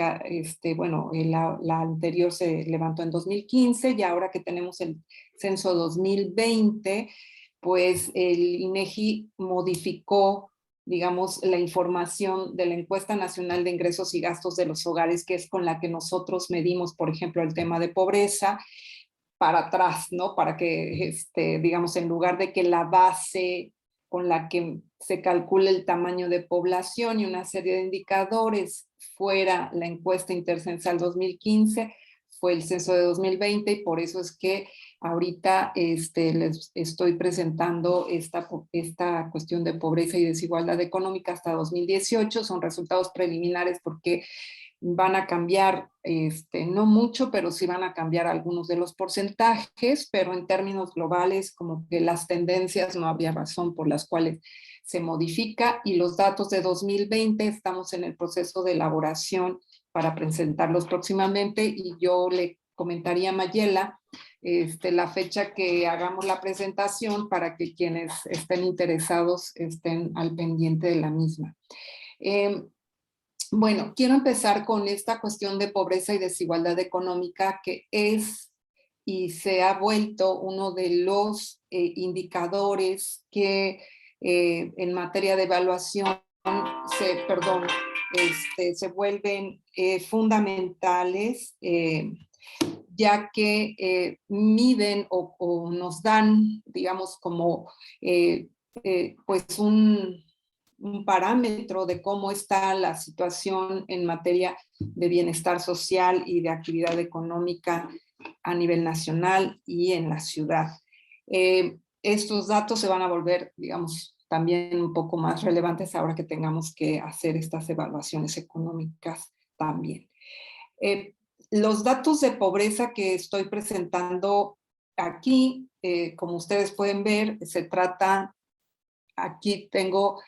bueno, la anterior se levantó en 2015 y ahora que tenemos el censo 2020, pues el INEGI modificó, digamos, la información de la Encuesta Nacional de Ingresos y Gastos de los Hogares, que es con la que nosotros medimos, por ejemplo, el tema de pobreza, para atrás, ¿no? Para que, digamos, en lugar de que la base con la que se calcula el tamaño de población y una serie de indicadores fuera la encuesta intercensal 2015, fue el censo de 2020, y por eso es que ahorita les estoy presentando esta cuestión de pobreza y desigualdad económica hasta 2018. Son resultados preliminares porque van a cambiar, no mucho, pero sí van a cambiar algunos de los porcentajes, pero en términos globales, como que las tendencias no habría razón por las cuales se modifica. Y los datos de 2020 estamos en el proceso de elaboración para presentarlos próximamente, y yo le comentaría a Mayela la fecha que hagamos la presentación para que quienes estén interesados estén al pendiente de la misma. Bueno, quiero empezar con esta cuestión de pobreza y desigualdad económica, que es y se ha vuelto uno de los indicadores que en materia de evaluación se vuelven fundamentales, ya que miden o nos dan, digamos, como pues un parámetro de cómo está la situación en materia de bienestar social y de actividad económica a nivel nacional y en la ciudad. Estos datos se van a volver, digamos, también un poco más relevantes ahora que tengamos que hacer estas evaluaciones económicas también. Los datos de pobreza que estoy presentando aquí, como ustedes pueden ver, se trata, aquí tengo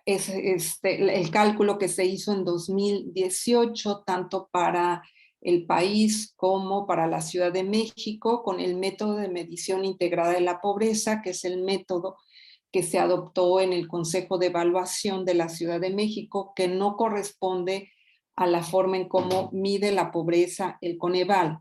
el cálculo que se hizo en 2018, tanto para el país como para la Ciudad de México, con el método de medición integrada de la pobreza, que es el método que se adoptó en el Consejo de Evaluación de la Ciudad de México, que no corresponde a la forma en cómo mide la pobreza el Coneval.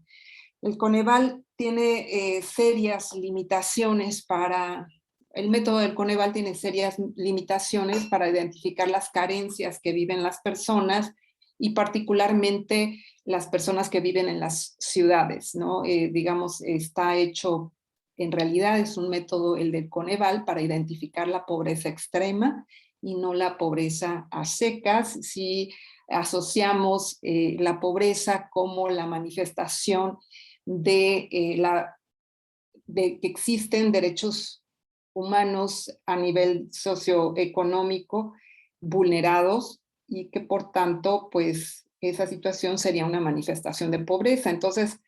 El Coneval tiene serias limitaciones para... El método del Coneval tiene serias limitaciones para identificar las carencias que viven las personas, y particularmente las personas que viven en las ciudades, ¿no? Digamos, está hecho, en realidad es un método, el del Coneval, para identificar la pobreza extrema y no la pobreza a secas. Si asociamos la pobreza como la manifestación de que existen derechos humanos a nivel socioeconómico vulnerados, y que por tanto, pues esa situación sería una manifestación de pobreza. Entonces,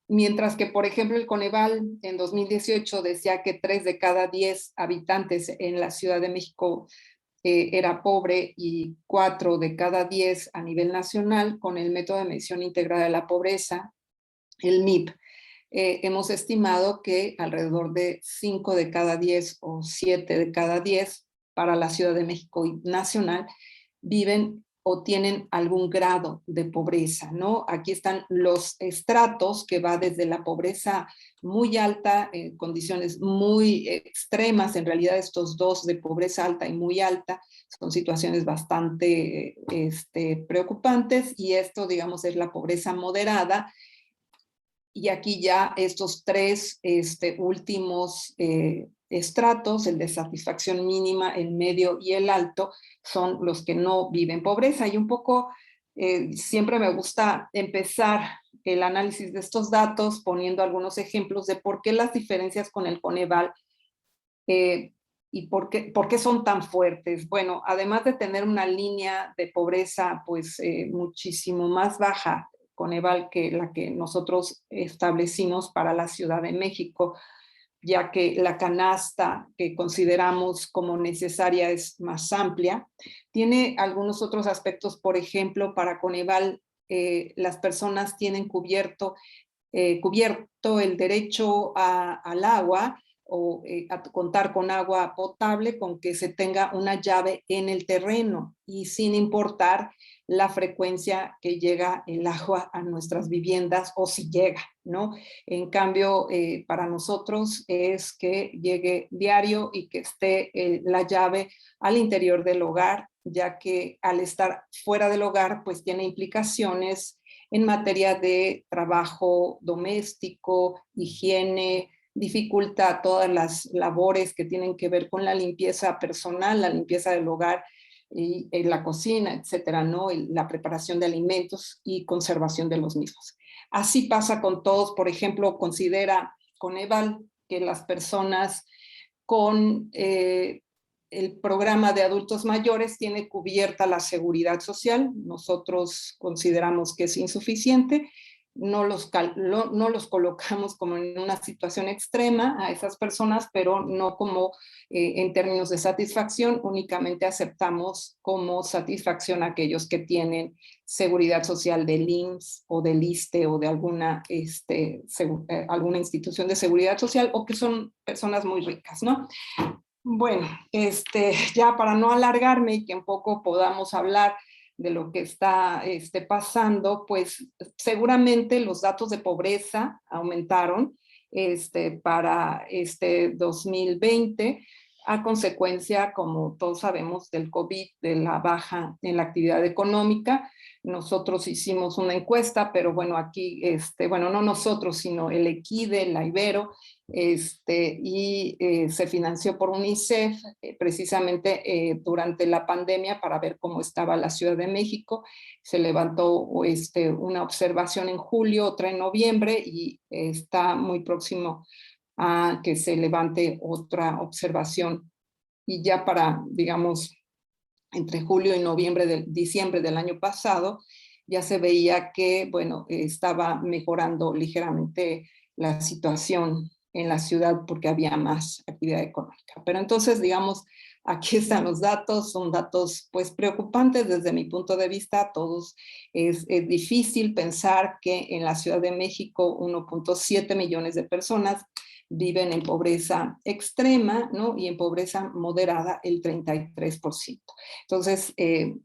mientras que, por ejemplo, el Coneval en 2018 decía que 3 de cada 10 habitantes en la Ciudad de México era pobre, y 4 de cada 10 a nivel nacional, con el método de medición integrada de la pobreza, el MIP, hemos estimado que alrededor de 5 de cada 10 o 7 de cada 10 para la Ciudad de México y nacional viven o tienen algún grado de pobreza, ¿no? Aquí están los estratos, que va desde la pobreza muy alta, condiciones muy extremas. En realidad estos dos, de pobreza alta y muy alta, son situaciones bastante preocupantes, y esto, digamos, es la pobreza moderada. Y aquí ya estos tres últimos estratos, el de satisfacción mínima, el medio y el alto, son los que no viven pobreza. Y un poco, siempre me gusta empezar el análisis de estos datos poniendo algunos ejemplos de por qué las diferencias con el Coneval y por qué son tan fuertes. Bueno, además de tener una línea de pobreza pues muchísimo más baja, Coneval, que la que nosotros establecimos para la Ciudad de México, ya que la canasta que consideramos como necesaria es más amplia. Tiene algunos otros aspectos. Por ejemplo, para Coneval, las personas tienen cubierto el derecho al agua, o a contar con agua potable, con que se tenga una llave en el terreno, y sin importar la frecuencia que llega el agua a nuestras viviendas, o si llega, ¿no? En cambio, para nosotros es que llegue diario y que esté la llave al interior del hogar, ya que al estar fuera del hogar, pues tiene implicaciones en materia de trabajo doméstico, higiene, dificulta todas las labores que tienen que ver con la limpieza personal, la limpieza del hogar y la cocina, etcétera, ¿no? La preparación de alimentos y conservación de los mismos. Así pasa con todos. Por ejemplo, considera Coneval que las personas con el programa de adultos mayores tiene cubierta la seguridad social. Nosotros consideramos que es insuficiente. No los colocamos como en una situación extrema a esas personas, pero no como en términos de satisfacción, únicamente aceptamos como satisfacción a aquellos que tienen seguridad social del IMSS o del ISSSTE o de alguna institución de seguridad social, o que son personas muy ricas, ¿no? Bueno, ya para no alargarme y que un poco podamos hablar de lo que está pasando, pues seguramente los datos de pobreza aumentaron para 2020 a consecuencia, como todos sabemos, del COVID, de la baja en la actividad económica. Nosotros hicimos una encuesta, pero bueno, aquí, bueno, no nosotros, sino el EQUIDE, la Ibero, se financió por UNICEF precisamente durante la pandemia para ver cómo estaba la Ciudad de México. Se levantó una observación en julio, otra en noviembre, y está muy próximo a que se levante otra observación. Y ya para, digamos, entre julio y diciembre del año pasado, ya se veía que, bueno, estaba mejorando ligeramente la situación en la ciudad porque había más actividad económica. Pero entonces, digamos, aquí están los datos, son datos pues preocupantes desde mi punto de vista. Todos es difícil pensar que en la Ciudad de México 1.7 millones de personas viven en pobreza extrema, ¿no? Y en pobreza moderada el 33%. Entonces,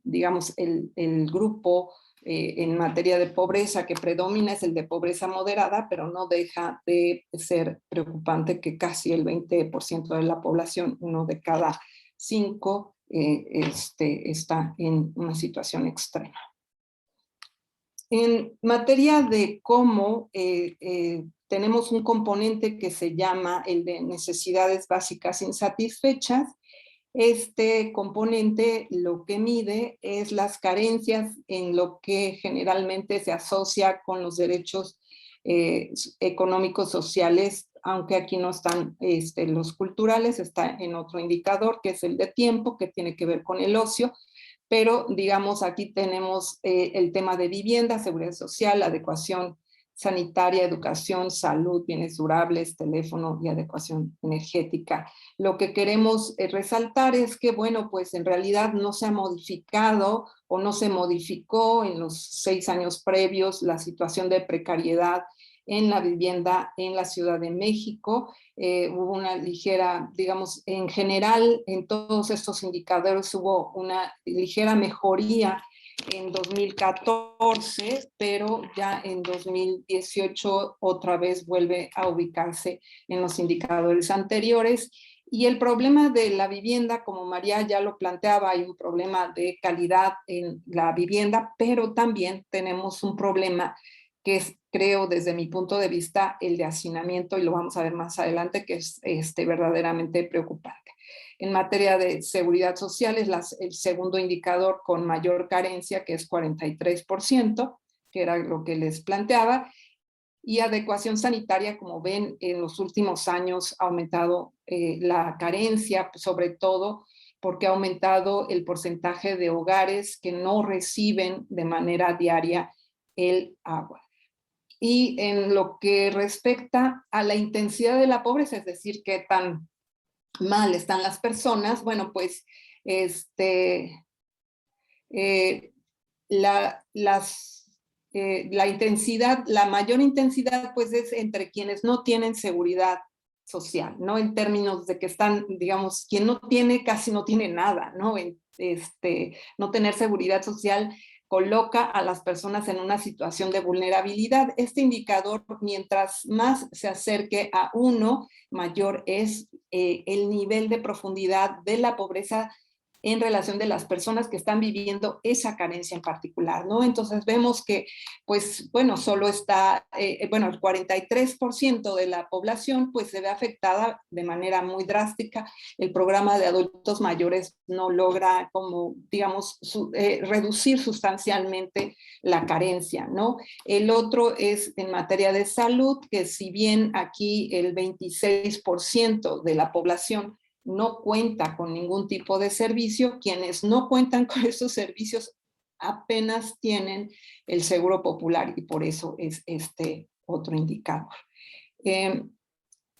digamos, el grupo en materia de pobreza que predomina es el de pobreza moderada, pero no deja de ser preocupante que casi el 20% de la población, 1 de cada 5, está en una situación extrema. En materia de cómo tenemos un componente que se llama el de necesidades básicas insatisfechas. Este componente lo que mide es las carencias en lo que generalmente se asocia con los derechos económicos sociales, aunque aquí no están los culturales, está en otro indicador que es el de tiempo, que tiene que ver con el ocio. Pero digamos aquí tenemos el tema de vivienda, seguridad social, adecuación sanitaria, educación, salud, bienes durables, teléfono y adecuación energética. Lo que queremos resaltar es que, bueno, pues en realidad no se ha modificado o no se modificó en los 6 años previos la situación de precariedad en la vivienda en la Ciudad de México. Hubo una ligera, digamos, en general, en todos estos indicadores hubo una ligera mejoría en 2014, pero ya en 2018 otra vez vuelve a ubicarse en los indicadores anteriores. Y el problema de la vivienda, como María ya lo planteaba, hay un problema de calidad en la vivienda, pero también tenemos un problema que es, creo, desde mi punto de vista, el de hacinamiento, y lo vamos a ver más adelante, que es verdaderamente preocupante. En materia de seguridad social es el segundo indicador con mayor carencia, que es 43%, que era lo que les planteaba. Y adecuación sanitaria, como ven, en los últimos años ha aumentado la carencia, sobre todo porque ha aumentado el porcentaje de hogares que no reciben de manera diaria el agua. Y en lo que respecta a la intensidad de la pobreza, es decir, qué tan mal están las personas, bueno, pues la intensidad, la mayor intensidad, pues es entre quienes no tienen seguridad social, ¿no? En términos de que están, digamos, quien no tiene, casi no tiene nada, ¿no? No tener seguridad social coloca a las personas en una situación de vulnerabilidad. Este indicador, mientras más se acerque a 1, mayor es el nivel de profundidad de la pobreza en relación de las personas que están viviendo esa carencia en particular, ¿no? Entonces vemos que, pues, bueno, solo está, bueno, el 43% de la población, pues, se ve afectada de manera muy drástica. El programa de adultos mayores no logra, como, digamos, reducir sustancialmente la carencia, ¿no? El otro es en materia de salud, que si bien aquí el 26% de la población no cuenta con ningún tipo de servicio, quienes no cuentan con esos servicios apenas tienen el seguro popular y por eso es este otro indicador.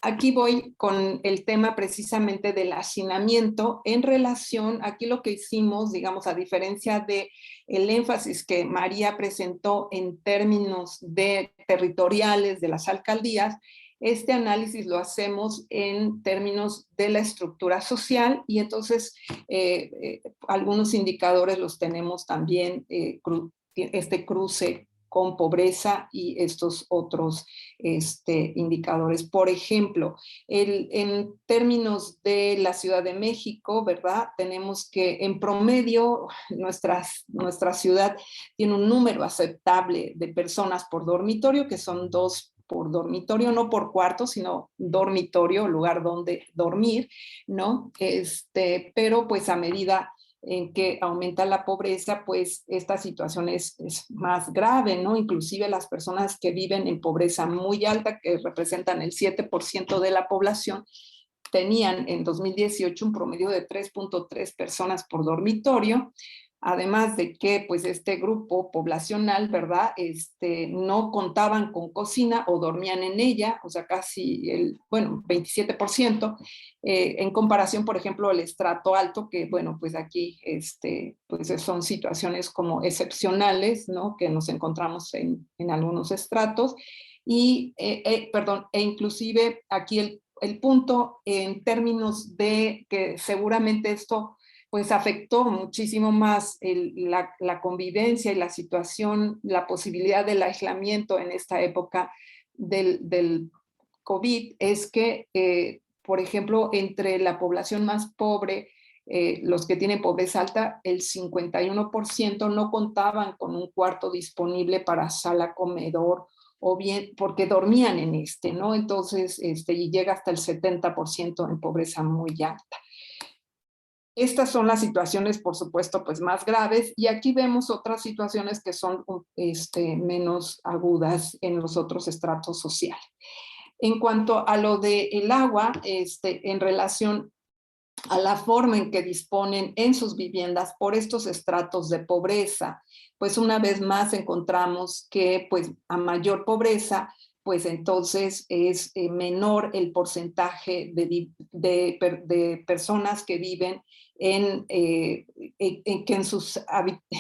Aquí voy con el tema precisamente del hacinamiento en relación, aquí lo que hicimos, digamos, a diferencia de el énfasis que María presentó en términos de territoriales de las alcaldías, este análisis este en términos de la estructura social y entonces algunos indicadores los tenemos también, este cruce con pobreza y estos otros indicadores. Por ejemplo, en términos de la Ciudad de México, ¿verdad? Tenemos que en promedio nuestra ciudad tiene un número aceptable de personas por dormitorio, que son 2 por dormitorio, no por cuarto, sino dormitorio, lugar donde dormir, ¿no? Pero pues a medida en que aumenta la pobreza, pues esta situación es más grave, ¿no? Inclusive las personas que viven en pobreza muy alta, que representan el 7% de la población, tenían en 2018 un promedio de 3.3 personas por dormitorio, además de que pues este grupo poblacional, ¿verdad? No contaban con cocina o dormían en ella, o sea, casi el, bueno, 27%, en comparación, por ejemplo, al estrato alto, que bueno, pues aquí pues son situaciones como excepcionales, ¿no? Que nos encontramos en algunos estratos, y, perdón, e inclusive aquí el punto en términos de que seguramente esto pues afectó muchísimo más la convivencia y la situación, la posibilidad del aislamiento en esta época del COVID, es que, por ejemplo, entre la población más pobre, los que tienen pobreza alta, el 51% no contaban con un cuarto disponible para sala, comedor, o bien porque dormían en ¿no? Entonces, y llega hasta el 70% en pobreza muy alta. Estas son las situaciones, por supuesto, pues más graves, y aquí vemos otras situaciones que son menos agudas en los otros estratos sociales. En cuanto a lo del agua, en relación a la forma en que disponen en sus viviendas por estos estratos de pobreza, pues una vez más encontramos que pues a mayor pobreza, pues entonces es menor el porcentaje de personas que viven en que en sus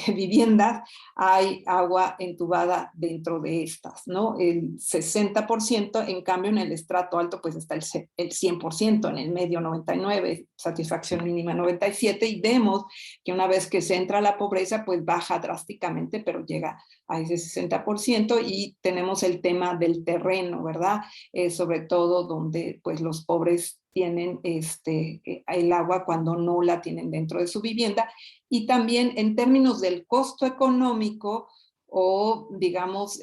viviendas hay agua entubada dentro de estas, ¿no? El 60%, en cambio en el estrato alto pues está el 100%, en el medio 99%, satisfacción mínima 97%, y vemos que una vez que se entra a la pobreza pues baja drásticamente, pero llega a ese 60%, y tenemos el tema del terreno, ¿verdad? Sobre todo donde pues los pobres tienen el agua cuando no la tienen dentro de su vivienda, y también en términos del costo económico o digamos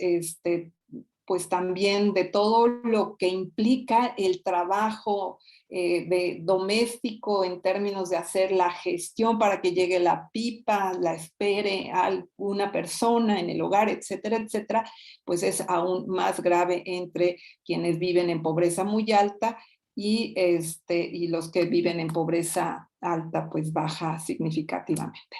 pues también de todo lo que implica el trabajo de doméstico en términos de hacer la gestión para que llegue la pipa, la espere a alguna persona en el hogar, etcétera, etcétera, pues es aún más grave entre quienes viven en pobreza muy alta y los que viven en pobreza alta, pues baja significativamente.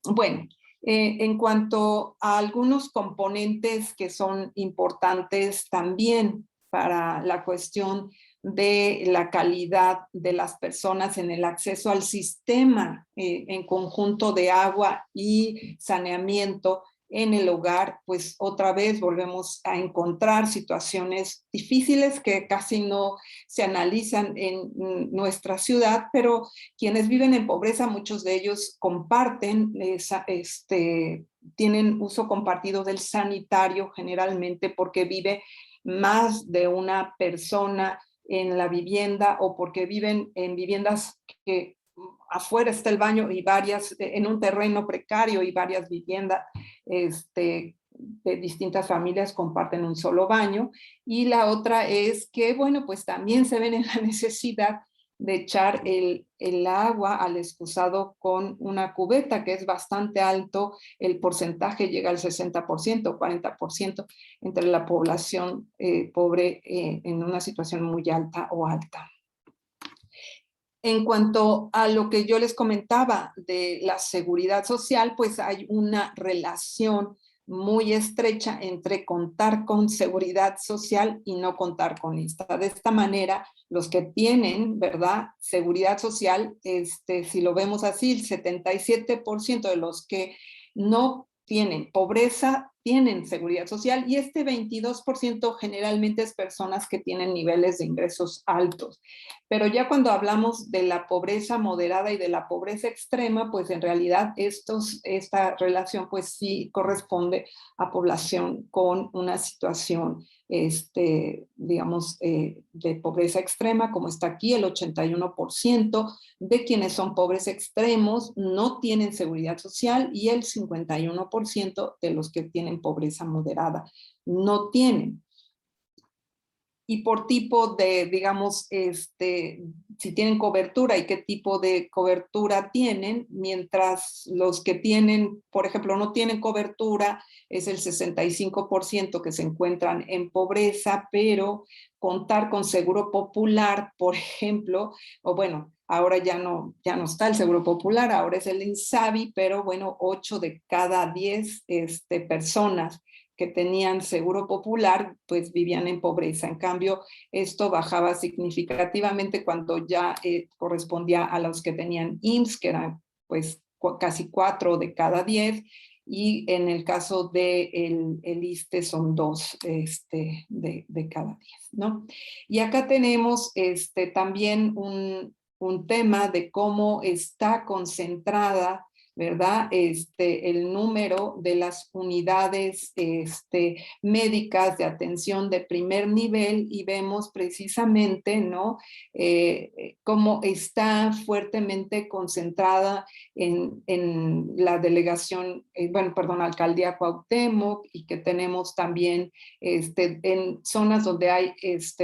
Bueno, en cuanto a algunos componentes que son importantes también para la cuestión de la calidad de las personas en el acceso al sistema en conjunto de agua y saneamiento en el hogar, pues otra vez volvemos a encontrar situaciones difíciles que casi no se analizan en nuestra ciudad, pero quienes viven en pobreza, muchos de ellos comparten, tienen uso compartido del sanitario generalmente porque vive más de una persona en la vivienda o porque viven en viviendas que afuera está el baño y varias, en un terreno precario y varias viviendas de distintas familias comparten un solo baño. Y la otra es que, bueno, pues también se ven en la necesidad de echar el agua al excusado con una cubeta, que es bastante alto, el porcentaje llega al 60%, 40% entre la población pobre en una situación muy alta o alta. En cuanto a lo que yo les comentaba de la seguridad social, pues hay una relación muy estrecha entre contar con seguridad social y no contar con esta. De esta manera, los que tienen, ¿verdad?, seguridad social, si lo vemos así, el 77% de los que no tienen pobreza tienen seguridad social y este 22% generalmente es personas que tienen niveles de ingresos altos. Pero ya cuando hablamos de la pobreza moderada y de la pobreza extrema, pues en realidad esta relación pues sí corresponde a población con una situación, digamos, de pobreza extrema, como está aquí, el 81% de quienes son pobres extremos no tienen seguridad social y el 51% de los que tienen pobreza moderada no tienen. Y por tipo de, digamos, si tienen cobertura y qué tipo de cobertura tienen, mientras los que tienen, por ejemplo, no tienen cobertura, es el 65% que se encuentran en pobreza, pero contar con seguro popular, por ejemplo, o bueno, ahora ya no está el seguro popular, ahora es el INSABI, pero bueno, 8 de cada 10 personas que tenían seguro popular, pues vivían en pobreza. En cambio, esto bajaba significativamente cuando ya correspondía a los que tenían IMSS, que eran pues casi 4 de cada 10, y en el caso del ISSSTE son 2 de cada 10, ¿no? Y acá tenemos también un tema de cómo está concentrada, ¿verdad? El número de las unidades médicas de atención de primer nivel y vemos precisamente, ¿no? Cómo está fuertemente concentrada en la delegación, alcaldía Cuauhtémoc, y que tenemos también en zonas donde hay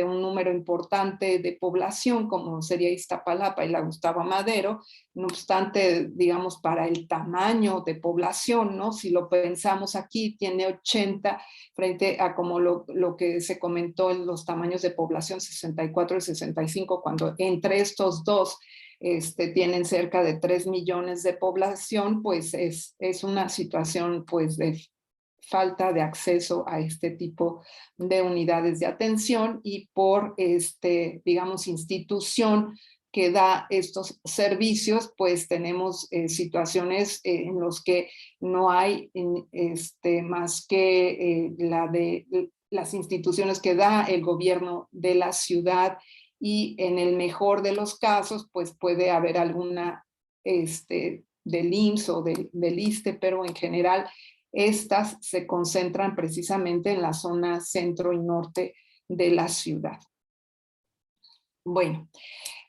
un número importante de población, como sería Iztapalapa y la Gustavo Madero. No obstante, digamos, para el tamaño de población, ¿no? Si lo pensamos aquí, tiene 80 frente a como lo que se comentó en los tamaños de población 64 y 65, cuando entre estos dos tienen cerca de 3 millones de población, pues es una situación pues de falta de acceso a este tipo de unidades de atención y por, digamos, institución que da estos servicios, pues tenemos situaciones en las que no hay más que las instituciones que da el gobierno de la ciudad y en el mejor de los casos, pues puede haber alguna del IMSS o del ISSSTE, pero en general estas se concentran precisamente en la zona centro y norte de la ciudad. Bueno,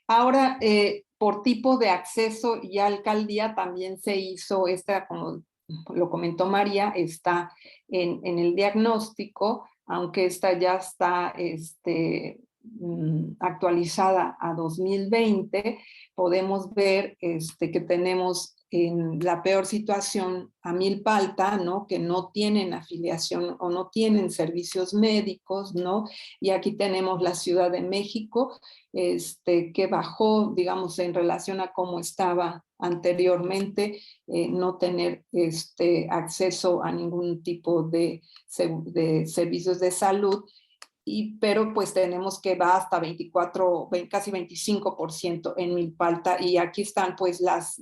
ahora, por tipo de acceso y alcaldía también se hizo como lo comentó María, está en el diagnóstico, aunque esta ya está actualizada a 2020, podemos ver que tenemos en la peor situación a Milpa Alta, ¿no? Que no tienen afiliación o no tienen servicios médicos, ¿no? Y aquí tenemos la Ciudad de México, que bajó, digamos, en relación a cómo estaba anteriormente, no tener acceso a ningún tipo de servicios de salud, pero pues tenemos que va hasta 24, casi 25% en Milpa Alta, y aquí están pues las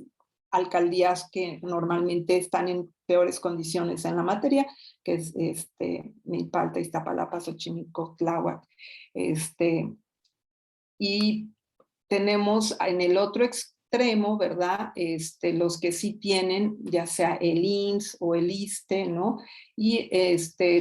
alcaldías que normalmente están en peores condiciones en la materia, que es Milpa Alta, Iztapalapa, Xochimilco, Tláhuac, y tenemos en el otro extremo, ¿verdad? Los que sí tienen, ya sea el IMSS o el ISSSTE, ¿no? Y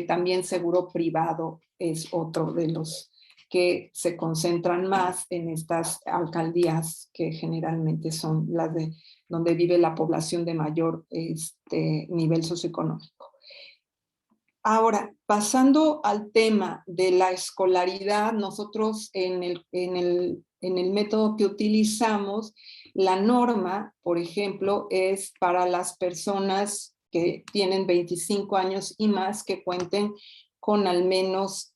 también seguro privado es otro de los que se concentran más en estas alcaldías que generalmente son las de donde vive la población de mayor nivel socioeconómico. Ahora, pasando al tema de la escolaridad, nosotros en el método que utilizamos, la norma, por ejemplo, es para las personas que tienen 25 años y más que cuenten con al menos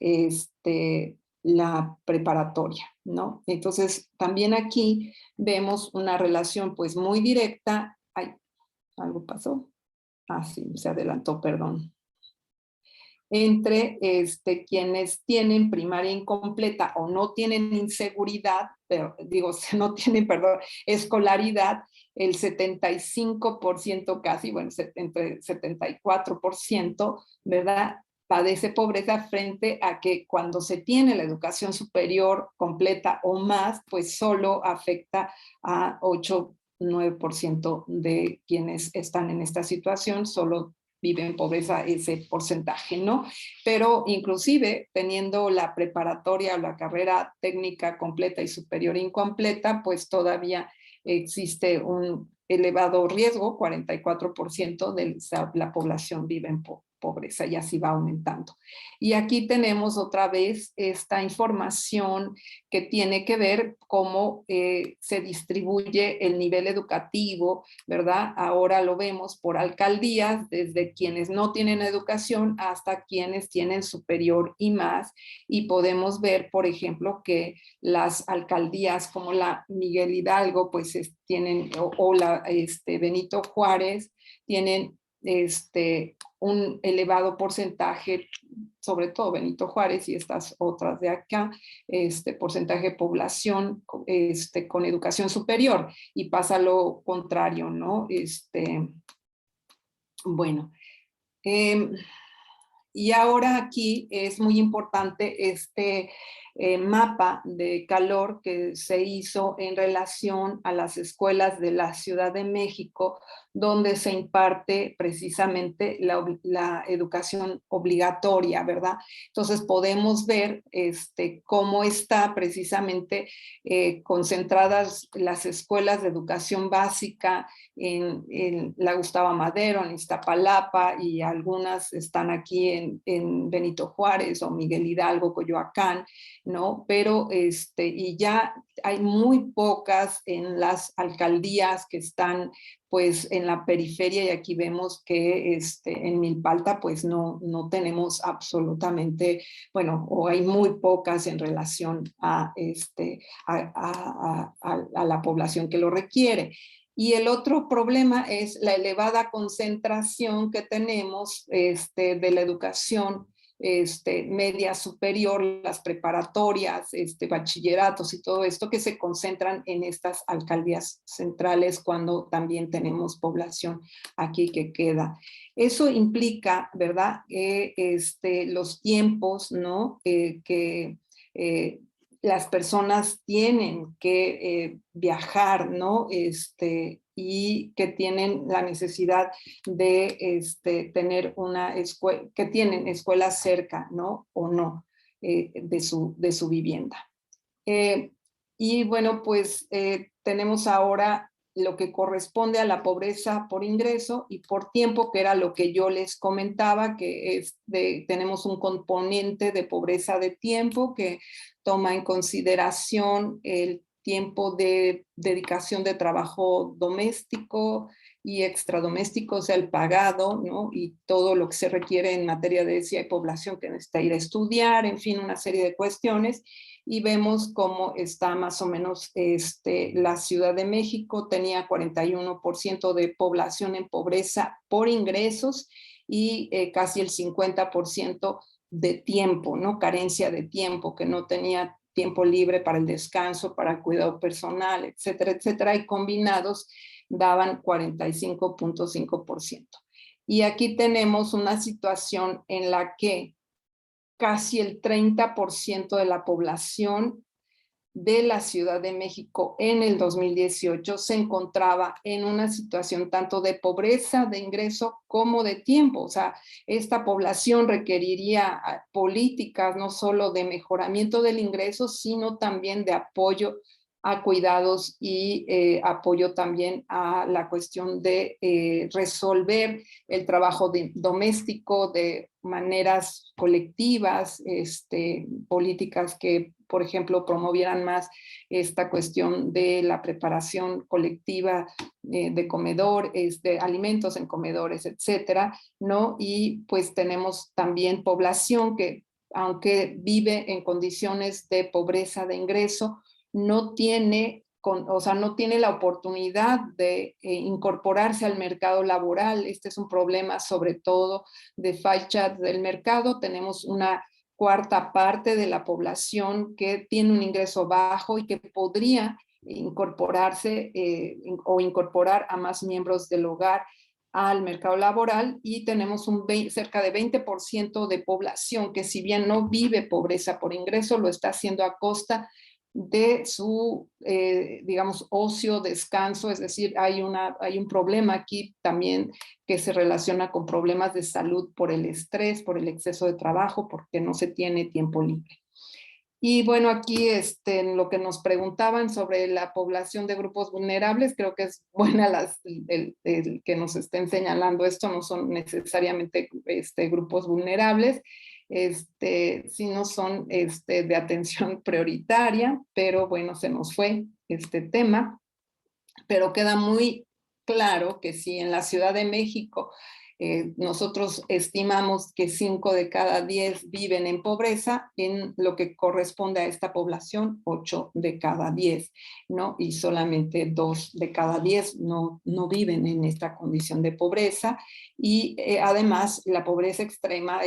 la preparatoria, ¿no? Entonces, también aquí vemos una relación pues muy directa. Ay, ¿algo pasó? Ah, sí, se adelantó, perdón. Entre quienes tienen primaria incompleta o no tienen inseguridad, pero digo, no tienen, perdón, escolaridad, el 75% casi, bueno, entre 74%, ¿verdad? Padece pobreza frente a que cuando se tiene la educación superior completa o más, pues solo afecta a 8-9% de quienes están en esta situación, solo vive en pobreza ese porcentaje, ¿no? Pero inclusive teniendo la preparatoria o la carrera técnica completa y superior incompleta, pues todavía existe un elevado riesgo, 44% de la población vive en pobreza y así va aumentando. Y aquí tenemos otra vez esta información que tiene que ver cómo se distribuye el nivel educativo, ¿verdad? Ahora lo vemos por alcaldías, desde quienes no tienen educación hasta quienes tienen superior y más, y podemos ver, por ejemplo, que las alcaldías como la Miguel Hidalgo, pues tienen, o la Benito Juárez, tienen un elevado porcentaje, sobre todo Benito Juárez y estas otras de acá, porcentaje de población con educación superior, y pasa lo contrario, ¿no? Bueno, y ahora aquí es muy importante mapa de calor que se hizo en relación a las escuelas de la Ciudad de México, donde se imparte precisamente la educación obligatoria, ¿verdad? Entonces podemos ver cómo está precisamente concentradas las escuelas de educación básica en la Gustavo Amadero, en Iztapalapa, y algunas están aquí en Benito Juárez o Miguel Hidalgo, Coyoacán, ¿no? Pero y ya hay muy pocas en las alcaldías que están pues en la periferia, y aquí vemos que en Milpalta pues no tenemos absolutamente, bueno, o hay muy pocas en relación a la población que lo requiere. Y el otro problema es la elevada concentración que tenemos de la educación media superior, las preparatorias, bachilleratos y todo esto, que se concentran en estas alcaldías centrales cuando también tenemos población aquí que queda. Eso implica, ¿verdad?, los tiempos, ¿no?, que las personas tienen que viajar, ¿no?, y que tienen la necesidad de tener una escuela, que tienen escuelas cerca, ¿no?, o no, de su vivienda. Y bueno, pues tenemos ahora lo que corresponde a la pobreza por ingreso y por tiempo, que era lo que yo les comentaba, que tenemos un componente de pobreza de tiempo que toma en consideración el tiempo de dedicación de trabajo doméstico y extradoméstico, o sea, el pagado, ¿no?, y todo lo que se requiere en materia de si hay población que necesita ir a estudiar, en fin, una serie de cuestiones. Y vemos cómo está más o menos la Ciudad de México, tenía 41% de población en pobreza por ingresos y casi el 50% de tiempo, ¿no?, carencia de tiempo, que no tenía tiempo libre para el descanso, para el cuidado personal, etcétera, etcétera, y combinados daban 45.5%. Y aquí tenemos una situación en la que casi el 30% de la población de la Ciudad de México en el 2018 se encontraba en una situación tanto de pobreza de ingreso como de tiempo. O sea, esta población requeriría políticas no solo de mejoramiento del ingreso, sino también de apoyo a cuidados y apoyo también a la cuestión de resolver el trabajo doméstico de maneras colectivas, políticas que, por ejemplo, promovieran más esta cuestión de la preparación colectiva de comedor, de alimentos en comedores, etcétera, ¿no? Y pues tenemos también población que, aunque vive en condiciones de pobreza de ingreso, no tiene, no tiene la oportunidad de incorporarse al mercado laboral. Este es un problema sobre todo de falla del mercado. Tenemos una cuarta parte de la población que tiene un ingreso bajo y que podría incorporarse o incorporar a más miembros del hogar al mercado laboral, y tenemos cerca de 20% de población que, si bien no vive pobreza por ingreso, lo está haciendo a costa de su, digamos, ocio, descanso. Es decir, hay un problema aquí también que se relaciona con problemas de salud por el estrés, por el exceso de trabajo, porque no se tiene tiempo libre. Y bueno, aquí lo que nos preguntaban sobre la población de grupos vulnerables, creo que es buena el que nos estén señalando esto. No son necesariamente grupos vulnerables, sino son de atención prioritaria, pero bueno, se nos fue este tema. Pero queda muy claro que si en la Ciudad de México nosotros estimamos que 5 de cada 10 viven en pobreza, en lo que corresponde a esta población, 8 de cada 10, ¿no? Y solamente 2 de cada 10 no viven en esta condición de pobreza. Y además, la pobreza extrema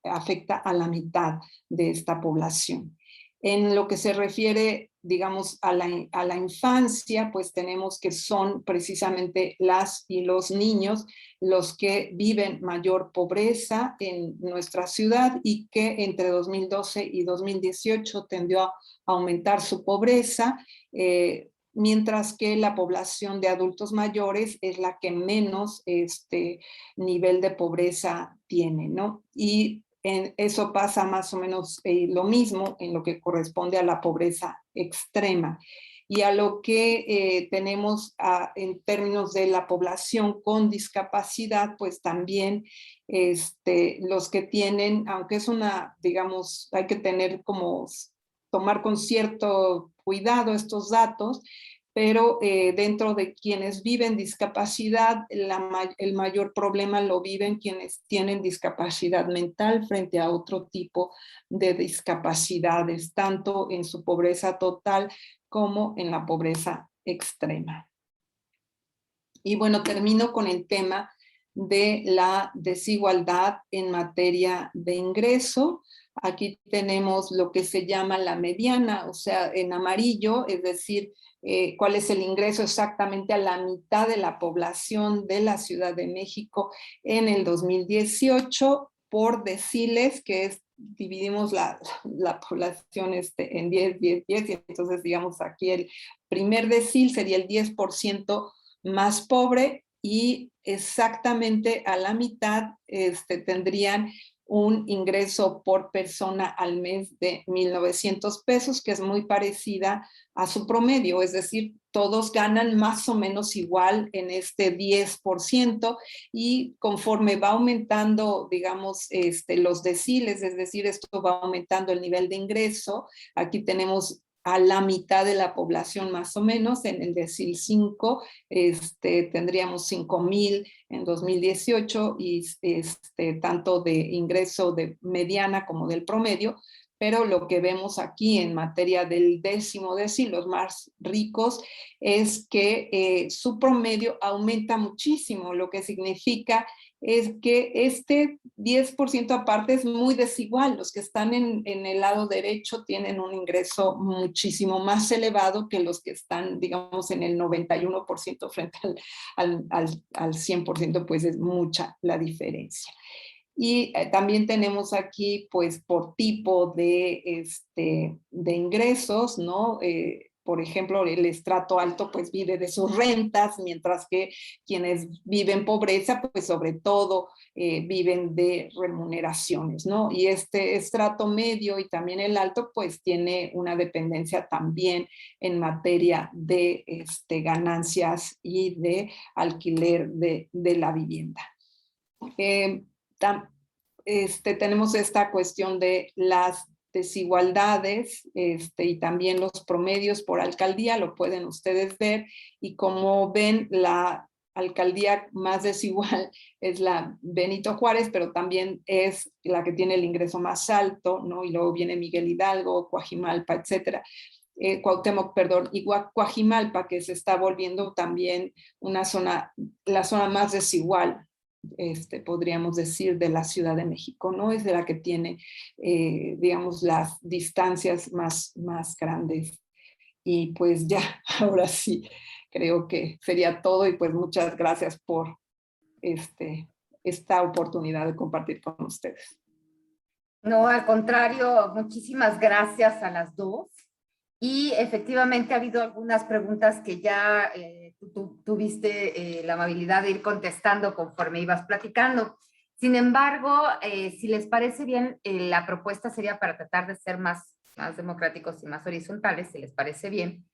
afecta a la mitad de esta población. En lo que se refiere, digamos, a la infancia, pues tenemos que son precisamente las y los niños los que viven mayor pobreza en nuestra ciudad, y que entre 2012 y 2018 tendió a aumentar su pobreza, mientras que la población de adultos mayores es la que menos nivel de pobreza tiene, ¿no? Y eso pasa más o menos lo mismo en lo que corresponde a la pobreza extrema. Y a lo que tenemos en términos de la población con discapacidad, pues también los que tienen, aunque es digamos, hay que tener tomar con cierto cuidado estos datos, pero dentro de quienes viven discapacidad, el mayor problema lo viven quienes tienen discapacidad mental frente a otro tipo de discapacidades, tanto en su pobreza total como en la pobreza extrema. Y bueno, termino con el tema de la desigualdad en materia de ingreso. Aquí tenemos lo que se llama la mediana, o sea, en amarillo, es decir, cuál es el ingreso exactamente a la mitad de la población de la Ciudad de México en el 2018 por deciles, que es, dividimos la población en 10, 10, 10, y entonces digamos aquí el primer decil sería el 10% más pobre, y exactamente a la mitad tendrían un ingreso por persona al mes de 1,900 pesos, que es muy parecida a su promedio. Es decir, todos ganan más o menos igual en este 10%, y conforme va aumentando, digamos, los deciles, es decir, esto va aumentando el nivel de ingreso. Aquí tenemos a la mitad de la población más o menos. En el decil 5 tendríamos 5,000 en 2018, y tanto de ingreso de mediana como del promedio. Pero lo que vemos aquí en materia del 10º decil, los más ricos, es que su promedio aumenta muchísimo, lo que significa es que este 10% aparte es muy desigual. Los que están en el lado derecho tienen un ingreso muchísimo más elevado que los que están, digamos, en el 91% frente al 100%, pues es mucha la diferencia. Y también tenemos aquí, pues, por tipo de ingresos, ¿no? Por ejemplo, el estrato alto, pues, vive de sus rentas, mientras que quienes viven pobreza, pues, sobre todo, viven de remuneraciones, ¿no? Y este estrato medio y también el alto, pues, tiene una dependencia también en materia de ganancias y de alquiler de la vivienda. Tenemos esta cuestión de las desigualdades y también los promedios por alcaldía, lo pueden ustedes ver, y como ven, la alcaldía más desigual es la Benito Juárez, pero también es la que tiene el ingreso más alto, ¿no? Y luego viene Miguel Hidalgo, Coajimalpa, etcétera. Cuauhtémoc, perdón, y Coajimalpa, que se está volviendo también la zona más desigual, podríamos decir, de la Ciudad de México, ¿no? Es de la que tiene, digamos, las distancias más grandes. Y pues ya, ahora sí, creo que sería todo y pues muchas gracias por esta oportunidad de compartir con ustedes. No, al contrario, muchísimas gracias a las dos. Y efectivamente ha habido algunas preguntas que ya tú tuviste la amabilidad de ir contestando conforme ibas platicando. Sin embargo, si les parece bien, la propuesta sería para tratar de ser más democráticos y más horizontales, si les parece bien.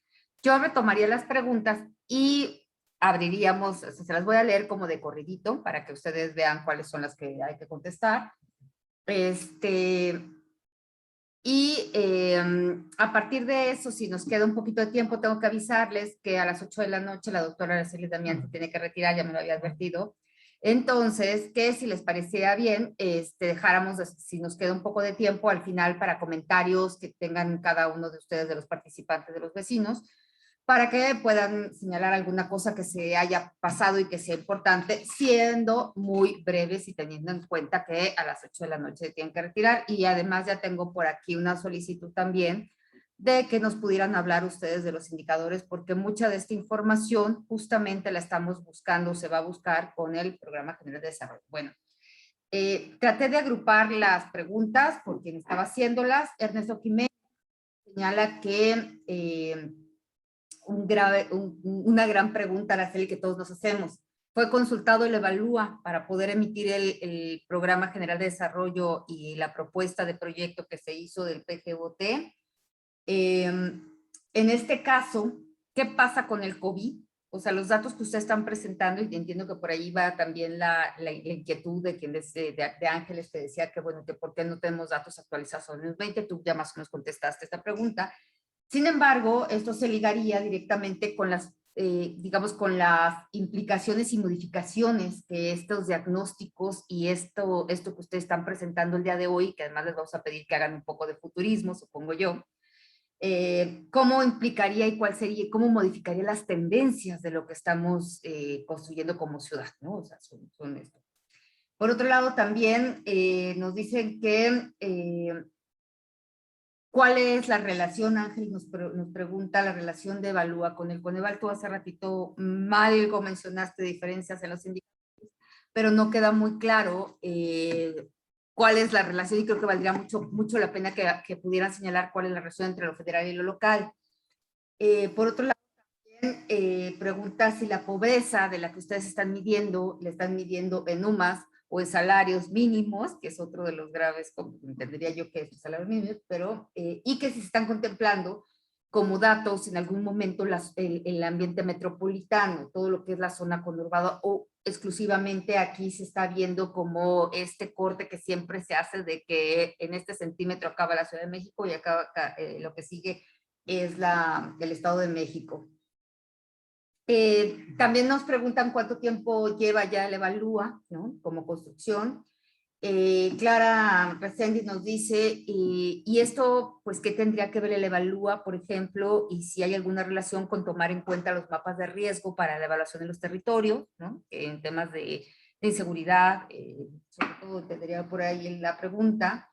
Yo retomaría las preguntas y abriríamos, se las voy a leer como de corridito para que ustedes vean cuáles son las que hay que contestar. Y a partir de eso, si nos queda un poquito de tiempo, tengo que avisarles que a las 8 de la noche la doctora Araceli Damián se tiene que retirar, ya me lo había advertido. Entonces, que si les parecía bien, dejáramos, si nos queda un poco de tiempo al final para comentarios que tengan cada uno de ustedes, de los participantes, de los vecinos, para que puedan señalar alguna cosa que se haya pasado y que sea importante, siendo muy breves y teniendo en cuenta que a las 8 de la noche se tienen que retirar. Y además ya tengo por aquí una solicitud también de que nos pudieran hablar ustedes de los indicadores, porque mucha de esta información justamente la estamos buscando, se va a buscar con el Programa General de Desarrollo. Bueno, traté de agrupar las preguntas por quien estaba haciéndolas. Ernesto Jiménez señala que una gran pregunta, Araceli, que todos nos hacemos. Fue consultado el Evalúa para poder emitir el Programa General de Desarrollo y la propuesta de proyecto que se hizo del PGOT. En este caso, ¿qué pasa con el COVID? O sea, los datos que ustedes están presentando, y entiendo que por ahí va también la inquietud de quienes de Ángeles, que decía que, bueno, que por qué no tenemos datos actualizados en el 20, tú ya más o menos contestaste esta pregunta. Sin embargo, esto se ligaría directamente con las, digamos, con las implicaciones y modificaciones que estos diagnósticos y esto que ustedes están presentando el día de hoy, que además les vamos a pedir que hagan un poco de futurismo, supongo yo, ¿cómo implicaría y cuál sería, cómo modificaría las tendencias de lo que estamos construyendo como ciudad, ¿no? O sea, son esto. Por otro lado, también nos dicen que ¿cuál es la relación? Ángel nos pregunta la relación de Evalúa con el Coneval. Tú hace ratito algo mencionaste diferencias en los indicadores, pero no queda muy claro cuál es la relación, y creo que valdría mucho la pena que pudieran señalar cuál es la relación entre lo federal y lo local. Por otro lado, también pregunta si la pobreza de la que ustedes están midiendo, la están midiendo en UMAS o en salarios mínimos, que es otro de los graves, entendería yo que es salarios mínimos, pero, y que si se están contemplando como datos en algún momento el ambiente metropolitano, todo lo que es la zona conurbada, o exclusivamente aquí se está viendo como este corte que siempre se hace de que en este centímetro acaba la Ciudad de México y acá lo que sigue es el Estado de México. También nos preguntan cuánto tiempo lleva ya el Evalúa, ¿no? Como construcción. Clara Reséndiz nos dice, y esto, pues, ¿qué tendría que ver el Evalúa, por ejemplo, y si hay alguna relación con tomar en cuenta los mapas de riesgo para la evaluación de los territorios, ¿no? En temas de inseguridad, sobre todo tendría por ahí la pregunta.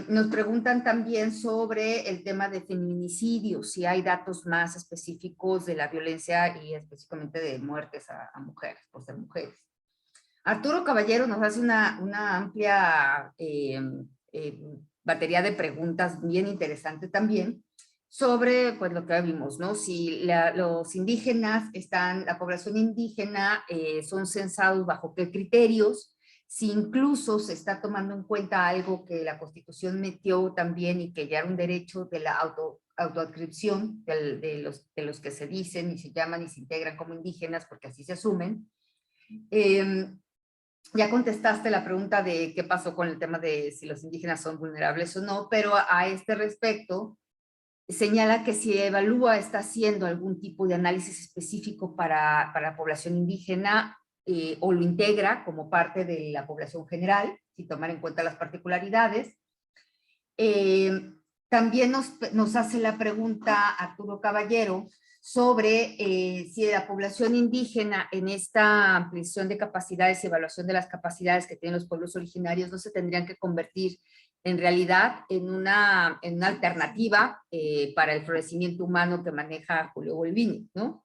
Nos preguntan también sobre el tema de feminicidio, si hay datos más específicos de la violencia y específicamente de muertes a mujeres, por ser mujeres. Arturo Caballero nos hace una amplia batería de preguntas bien interesante también sobre pues, lo que vimos, ¿no? Si los indígenas la población indígena son censados bajo qué criterios, si incluso se está tomando en cuenta algo que la Constitución metió también y que ya era un derecho de la autoadscripción de los que se dicen y se llaman y se integran como indígenas porque así se asumen. Ya contestaste la pregunta de qué pasó con el tema de si los indígenas son vulnerables o no, pero a este respecto señala que si Evalúa está haciendo algún tipo de análisis específico para la población indígena o lo integra como parte de la población general, sin tomar en cuenta las particularidades. También nos hace la pregunta Arturo Caballero sobre si la población indígena en esta ampliación de capacidades y evaluación de las capacidades que tienen los pueblos originarios no se tendrían que convertir en realidad en una alternativa para el florecimiento humano que maneja Julio Volvini, ¿no?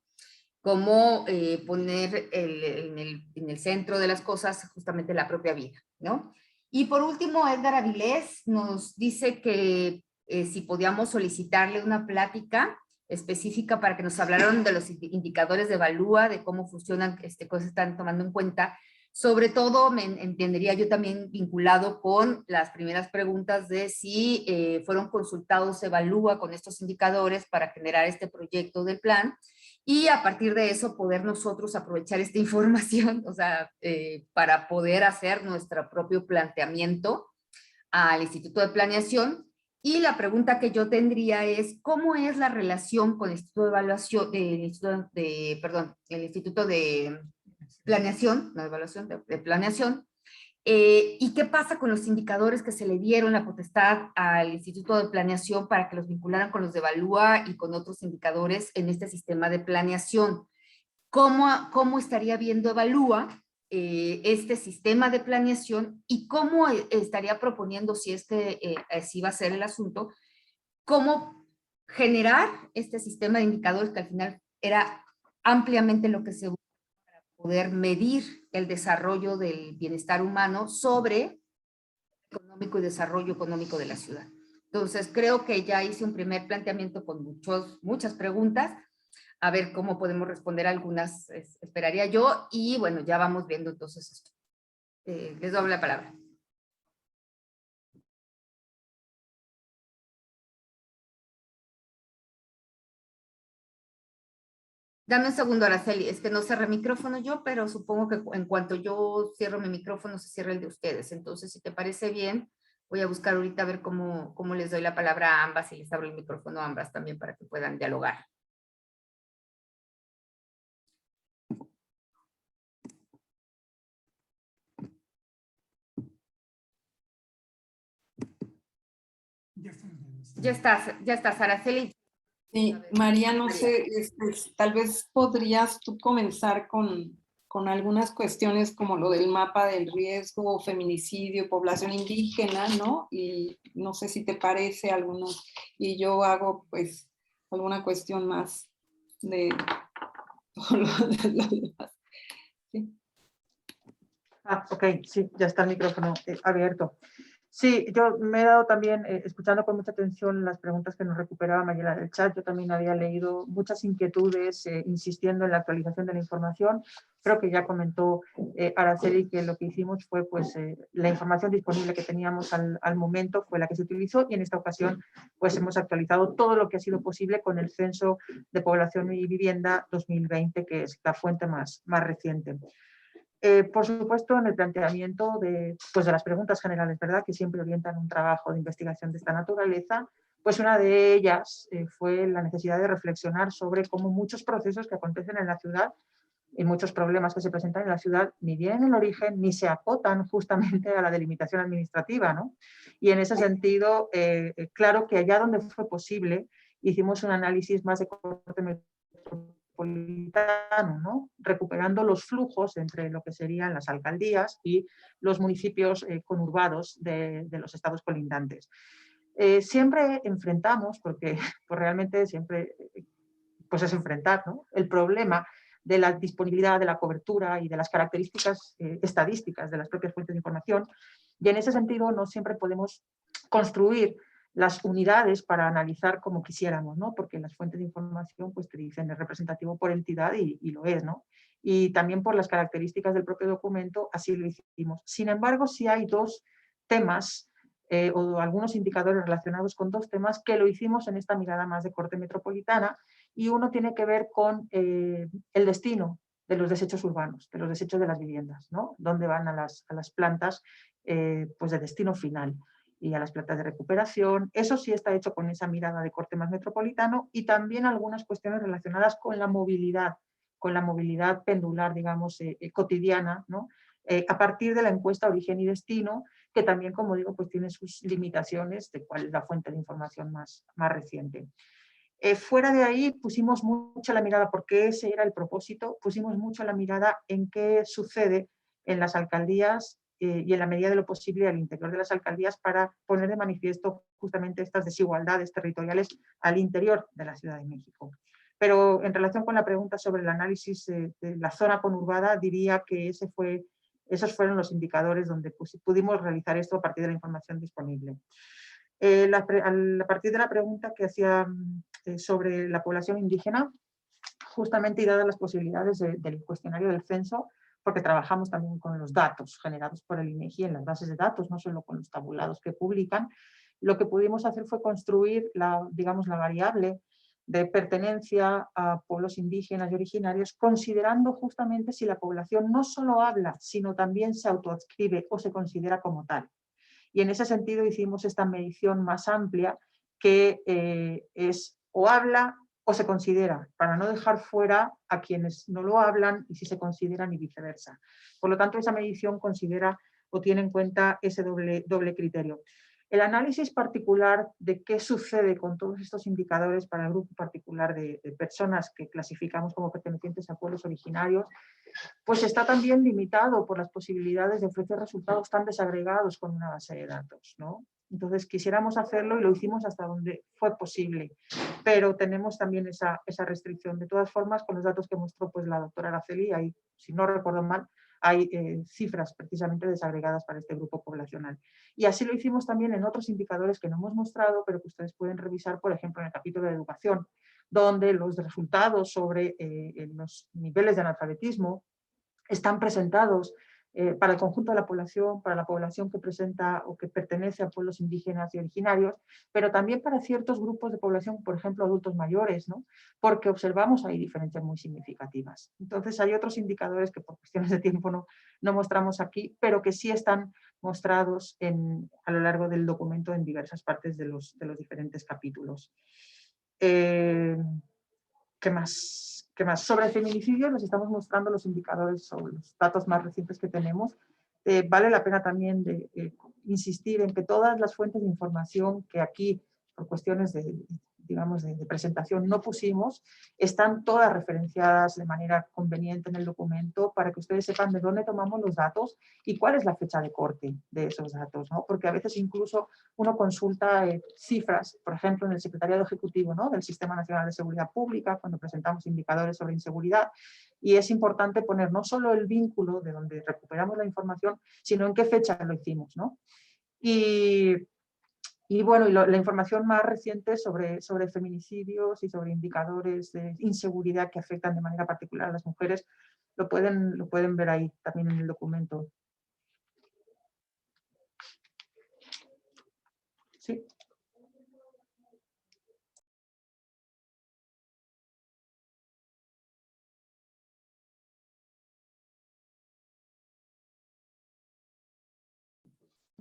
Cómo poner en el centro de las cosas justamente la propia vida, ¿no? Y por último, Edgar Avilés nos dice que si podíamos solicitarle una plática específica para que nos hablaran de los indicadores de Evalúa, de cómo funcionan, cosas están tomando en cuenta. Sobre todo, me entendería yo también vinculado con las primeras preguntas de si fueron consultados Evalúa con estos indicadores para generar este proyecto del plan, y a partir de eso poder nosotros aprovechar esta información, o sea, para poder hacer nuestro propio planteamiento al Instituto de Planeación. Y la pregunta que yo tendría es, ¿cómo es la relación con el Instituto de Evaluación, el Instituto de Planeación, no de evaluación, de planeación, ¿y qué pasa con los indicadores que se le dieron la potestad al Instituto de Planeación para que los vincularan con los de Evalúa y con otros indicadores en este sistema de planeación? ¿Cómo estaría viendo Evalúa este sistema de planeación y cómo estaría proponiendo, si así va a ser el asunto, cómo generar este sistema de indicadores que al final era ampliamente lo que se busca para poder medir el desarrollo del bienestar humano sobre económico y desarrollo económico de la ciudad? Entonces, creo que ya hice un primer planteamiento con muchas preguntas. A ver cómo podemos responder algunas, esperaría yo, y bueno, ya vamos viendo entonces esto. Les doy la palabra. Dame un segundo, Araceli, es que no cerré micrófono yo, pero supongo que en cuanto yo cierro mi micrófono se cierra el de ustedes. Entonces, si te parece bien, voy a buscar ahorita a ver cómo les doy la palabra a ambas y les abro el micrófono a ambas también para que puedan dialogar. Ya estás, Araceli. Sí, María, no sé, tal vez podrías tú comenzar con algunas cuestiones como lo del mapa del riesgo, feminicidio, población indígena, ¿no? Y no sé si te parece algunos, y yo hago pues alguna cuestión más de todo lo demás. ¿Sí? Ok, sí, ya está el micrófono abierto. Sí, yo me he dado también, escuchando con mucha atención las preguntas que nos recuperaba Mayela del chat, yo también había leído muchas inquietudes insistiendo en la actualización de la información. Creo que ya comentó Araceli que lo que hicimos fue pues la información disponible que teníamos al momento fue la que se utilizó, y en esta ocasión pues hemos actualizado todo lo que ha sido posible con el Censo de Población y Vivienda 2020, que es la fuente más reciente. Por supuesto, en el planteamiento de las preguntas generales, ¿verdad?, que siempre orientan un trabajo de investigación de esta naturaleza, pues una de ellas fue la necesidad de reflexionar sobre cómo muchos procesos que acontecen en la ciudad y muchos problemas que se presentan en la ciudad ni vienen en origen ni se acotan justamente a la delimitación administrativa, ¿no? Y en ese sentido, claro que allá donde fue posible, hicimos un análisis más de corte metropolitano, ¿no?, recuperando los flujos entre lo que serían las alcaldías y los municipios conurbados de los estados colindantes. Siempre enfrentamos, porque pues realmente siempre pues es enfrentar, ¿no?, el problema de la disponibilidad, de la cobertura y de las características estadísticas de las propias fuentes de información. Y en ese sentido no siempre podemos construir las unidades para analizar como quisiéramos, ¿no? Porque las fuentes de información pues te dicen es representativo por entidad y lo es, ¿no? Y también por las características del propio documento, así lo hicimos. Sin embargo, sí hay dos temas o algunos indicadores relacionados con dos temas que lo hicimos en esta mirada más de corte metropolitana, y uno tiene que ver con el destino de los desechos urbanos, de los desechos de las viviendas, ¿no? Dónde van a las plantas pues de destino final y a las plantas de recuperación. Eso sí está hecho con esa mirada de corte más metropolitano, y también algunas cuestiones relacionadas con la movilidad pendular, digamos, cotidiana, ¿no? A partir de la encuesta Origen y Destino, que también, como digo, pues tiene sus limitaciones de cuál es la fuente de información más reciente. Fuera de ahí pusimos mucho la mirada, porque ese era el propósito, pusimos mucho la mirada en qué sucede en las alcaldías y en la medida de lo posible al interior de las alcaldías, para poner de manifiesto justamente estas desigualdades territoriales al interior de la Ciudad de México. Pero en relación con la pregunta sobre el análisis de la zona conurbada, diría que esos fueron los indicadores donde pudimos realizar esto a partir de la información disponible. A partir de la pregunta que hacía sobre la población indígena, justamente y dadas las posibilidades del cuestionario del censo, porque trabajamos también con los datos generados por el INEGI en las bases de datos, no solo con los tabulados que publican, lo que pudimos hacer fue construir la variable de pertenencia a pueblos indígenas y originarios, considerando justamente si la población no solo habla, sino también se autoadscribe o se considera como tal. Y en ese sentido hicimos esta medición más amplia, que es o habla o se considera, para no dejar fuera a quienes no lo hablan y si se consideran, y viceversa. Por lo tanto, esa medición considera o tiene en cuenta ese doble criterio. El análisis particular de qué sucede con todos estos indicadores para el grupo particular de personas que clasificamos como pertenecientes a pueblos originarios, pues está también limitado por las posibilidades de ofrecer resultados tan desagregados con una base de datos, ¿no? Entonces quisiéramos hacerlo y lo hicimos hasta donde fue posible, pero tenemos también esa restricción. De todas formas, con los datos que mostró pues la doctora Araceli, ahí, si no recuerdo mal, hay cifras precisamente desagregadas para este grupo poblacional. Y así lo hicimos también en otros indicadores que no hemos mostrado, pero que ustedes pueden revisar, por ejemplo, en el capítulo de educación, donde los resultados sobre los niveles de analfabetismo están presentados para el conjunto de la población que presenta o que pertenece a pueblos indígenas y originarios, pero también para ciertos grupos de población, por ejemplo, adultos mayores, ¿no? Porque observamos ahí diferencias muy significativas. Entonces hay otros indicadores que por cuestiones de tiempo no mostramos aquí, pero que sí están mostrados a lo largo del documento en diversas partes de los diferentes capítulos. ¿Qué más? Sobre el feminicidio les estamos mostrando los indicadores sobre los datos más recientes que tenemos. Vale la pena también insistir en que todas las fuentes de información que aquí, por cuestiones digamos, de presentación no pusimos, están todas referenciadas de manera conveniente en el documento para que ustedes sepan de dónde tomamos los datos y cuál es la fecha de corte de esos datos, ¿no? Porque a veces incluso uno consulta cifras, por ejemplo, en el Secretariado Ejecutivo, ¿no?, del Sistema Nacional de Seguridad Pública, cuando presentamos indicadores sobre inseguridad, y es importante poner no solo el vínculo de donde recuperamos la información, sino en qué fecha lo hicimos, ¿no? Y bueno, la información más reciente sobre feminicidios y sobre indicadores de inseguridad que afectan de manera particular a las mujeres, lo pueden ver ahí también en el documento. Sí.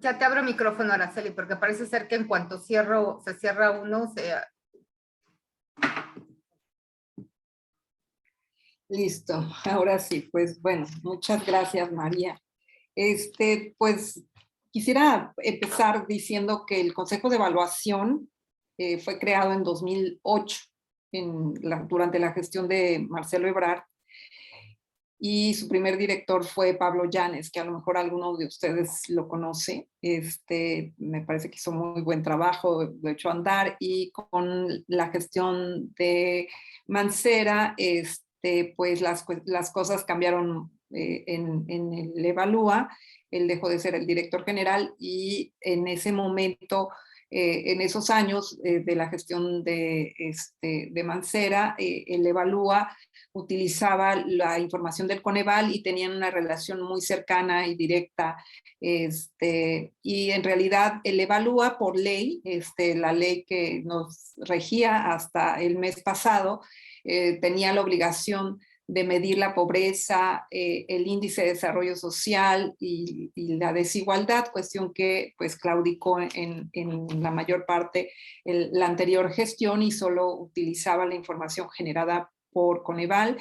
Ya te abro micrófono, Araceli, porque parece ser que en cuanto se cierra uno, Listo, ahora sí, pues bueno, muchas gracias, María. Pues quisiera empezar diciendo que el Consejo de Evaluación fue creado en 2008 durante la gestión de Marcelo Ebrard, y su primer director fue Pablo Llanes, que a lo mejor alguno de ustedes lo conoce. Me parece que hizo muy buen trabajo, lo echó a andar, y con la gestión de Mancera pues las cosas cambiaron en el Evalúa. Él dejó de ser el director general y en ese momento, en esos años de la gestión de Mancera, el Evalúa utilizaba la información del Coneval y tenían una relación muy cercana y directa. Y en realidad el Evalúa, por ley, la ley que nos regía hasta el mes pasado, tenía la obligación de medir la pobreza, el índice de desarrollo social y la desigualdad, cuestión que pues claudicó en la mayor parte la anterior gestión y solo utilizaba la información generada por Coneval.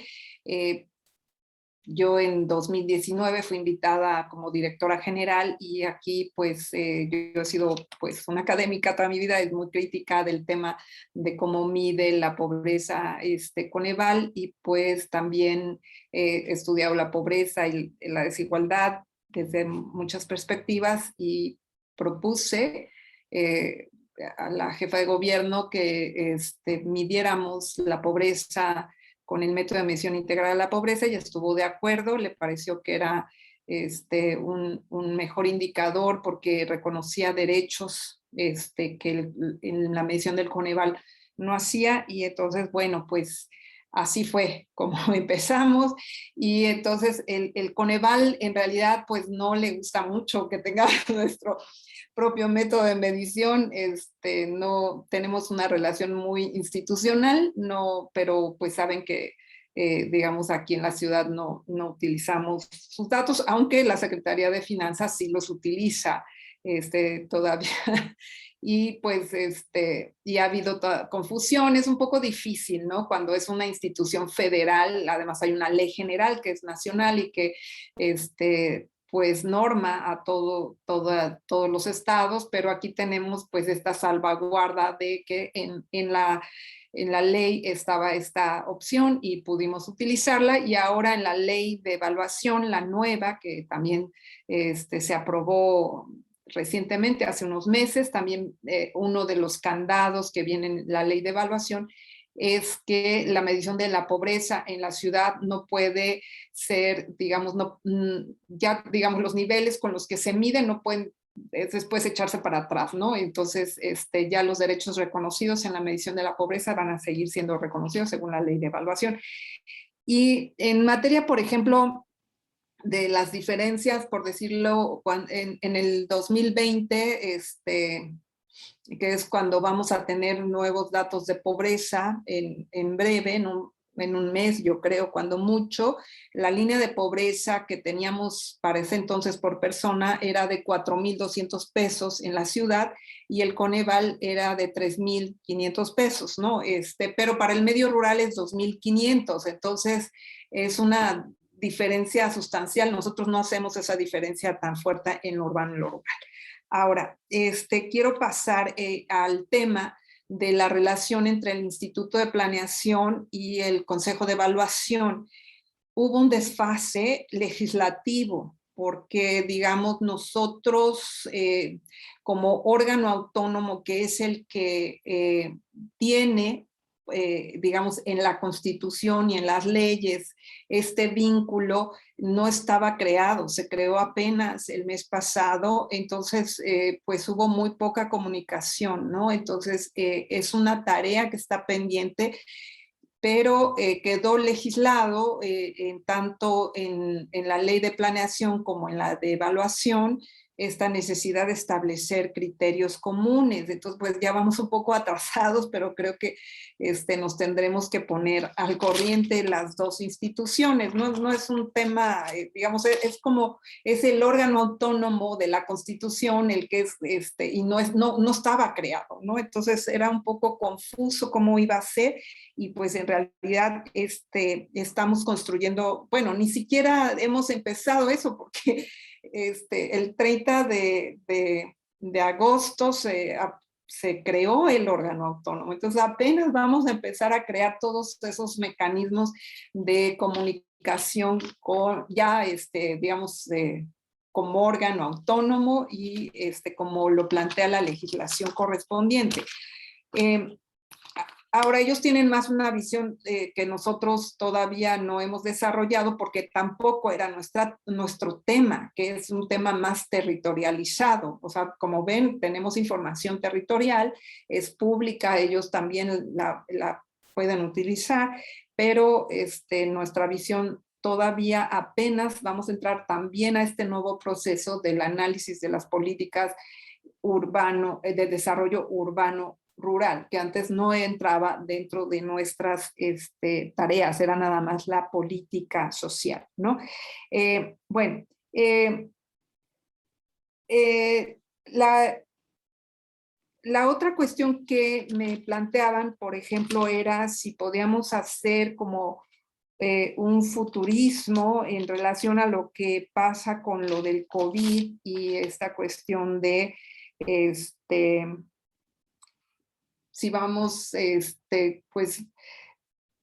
Yo en 2019 fui invitada como directora general y aquí pues yo he sido pues una académica toda mi vida, es muy crítica del tema de cómo mide la pobreza Coneval y pues también he estudiado la pobreza y la desigualdad desde muchas perspectivas y propuse a la jefa de gobierno que midiéramos la pobreza con el método de medición integral de la pobreza y estuvo de acuerdo, le pareció que era un mejor indicador porque reconocía derechos que en la medición del Coneval no hacía y entonces, bueno, pues así fue como empezamos y entonces el Coneval en realidad pues no le gusta mucho que tenga nuestro propio método de medición, no tenemos una relación muy institucional, no, pero pues saben que, digamos, aquí en la ciudad no utilizamos sus datos, aunque la Secretaría de Finanzas sí los utiliza todavía. Y pues, y ha habido confusión, es un poco difícil, ¿no? Cuando es una institución federal, además hay una ley general que es nacional y que, pues norma a todos los estados, pero aquí tenemos pues esta salvaguarda de que en la ley estaba esta opción y pudimos utilizarla y ahora en la ley de evaluación, la nueva, que también se aprobó recientemente, hace unos meses, también uno de los candados que viene en la ley de evaluación es que la medición de la pobreza en la ciudad no puede ser, digamos, ya digamos los niveles con los que se miden no pueden después echarse para atrás, ¿no? Entonces, ya los derechos reconocidos en la medición de la pobreza van a seguir siendo reconocidos según la ley de evaluación. Y en materia, por ejemplo, de las diferencias, por decirlo, en el 2020, que es cuando vamos a tener nuevos datos de pobreza en breve, en un mes, yo creo, cuando mucho, la línea de pobreza que teníamos para ese entonces por persona era de 4,200 pesos en la ciudad y el Coneval era de 3,500 pesos, ¿no? Pero para el medio rural es 2,500, entonces es una diferencia sustancial. Nosotros no hacemos esa diferencia tan fuerte en lo urbano y en lo rural. Ahora, quiero pasar al tema de la relación entre el Instituto de Planeación y el Consejo de Evaluación. Hubo un desfase legislativo porque, digamos, nosotros como órgano autónomo que es el que tiene, digamos, en la Constitución y en las leyes, este vínculo no estaba creado, se creó apenas el mes pasado, entonces pues hubo muy poca comunicación, ¿no? Entonces es una tarea que está pendiente, pero quedó legislado tanto en la ley de planeación como en la de evaluación esta necesidad de establecer criterios comunes. Entonces, pues ya vamos un poco atrasados, pero creo que nos tendremos que poner al corriente las dos instituciones. No es un tema, digamos, es como, es el órgano autónomo de la Constitución el que es, y no estaba creado, ¿no? Entonces era un poco confuso cómo iba a ser y pues en realidad estamos construyendo, bueno, ni siquiera hemos empezado eso porque el 30 de agosto se creó el órgano autónomo. Entonces apenas vamos a empezar a crear todos esos mecanismos de comunicación con ya, digamos, como órgano autónomo y como lo plantea la legislación correspondiente. Ahora, ellos tienen más una visión que nosotros todavía no hemos desarrollado porque tampoco era nuestro tema, que es un tema más territorializado. O sea, como ven, tenemos información territorial, es pública, ellos también la pueden utilizar, pero nuestra visión todavía apenas vamos a entrar también a este nuevo proceso del análisis de las políticas de desarrollo urbano rural, que antes no entraba dentro de nuestras tareas, era nada más la política social, ¿no? Bueno, la otra cuestión que me planteaban, por ejemplo, era si podíamos hacer como un futurismo en relación a lo que pasa con lo del COVID y esta cuestión de si vamos, pues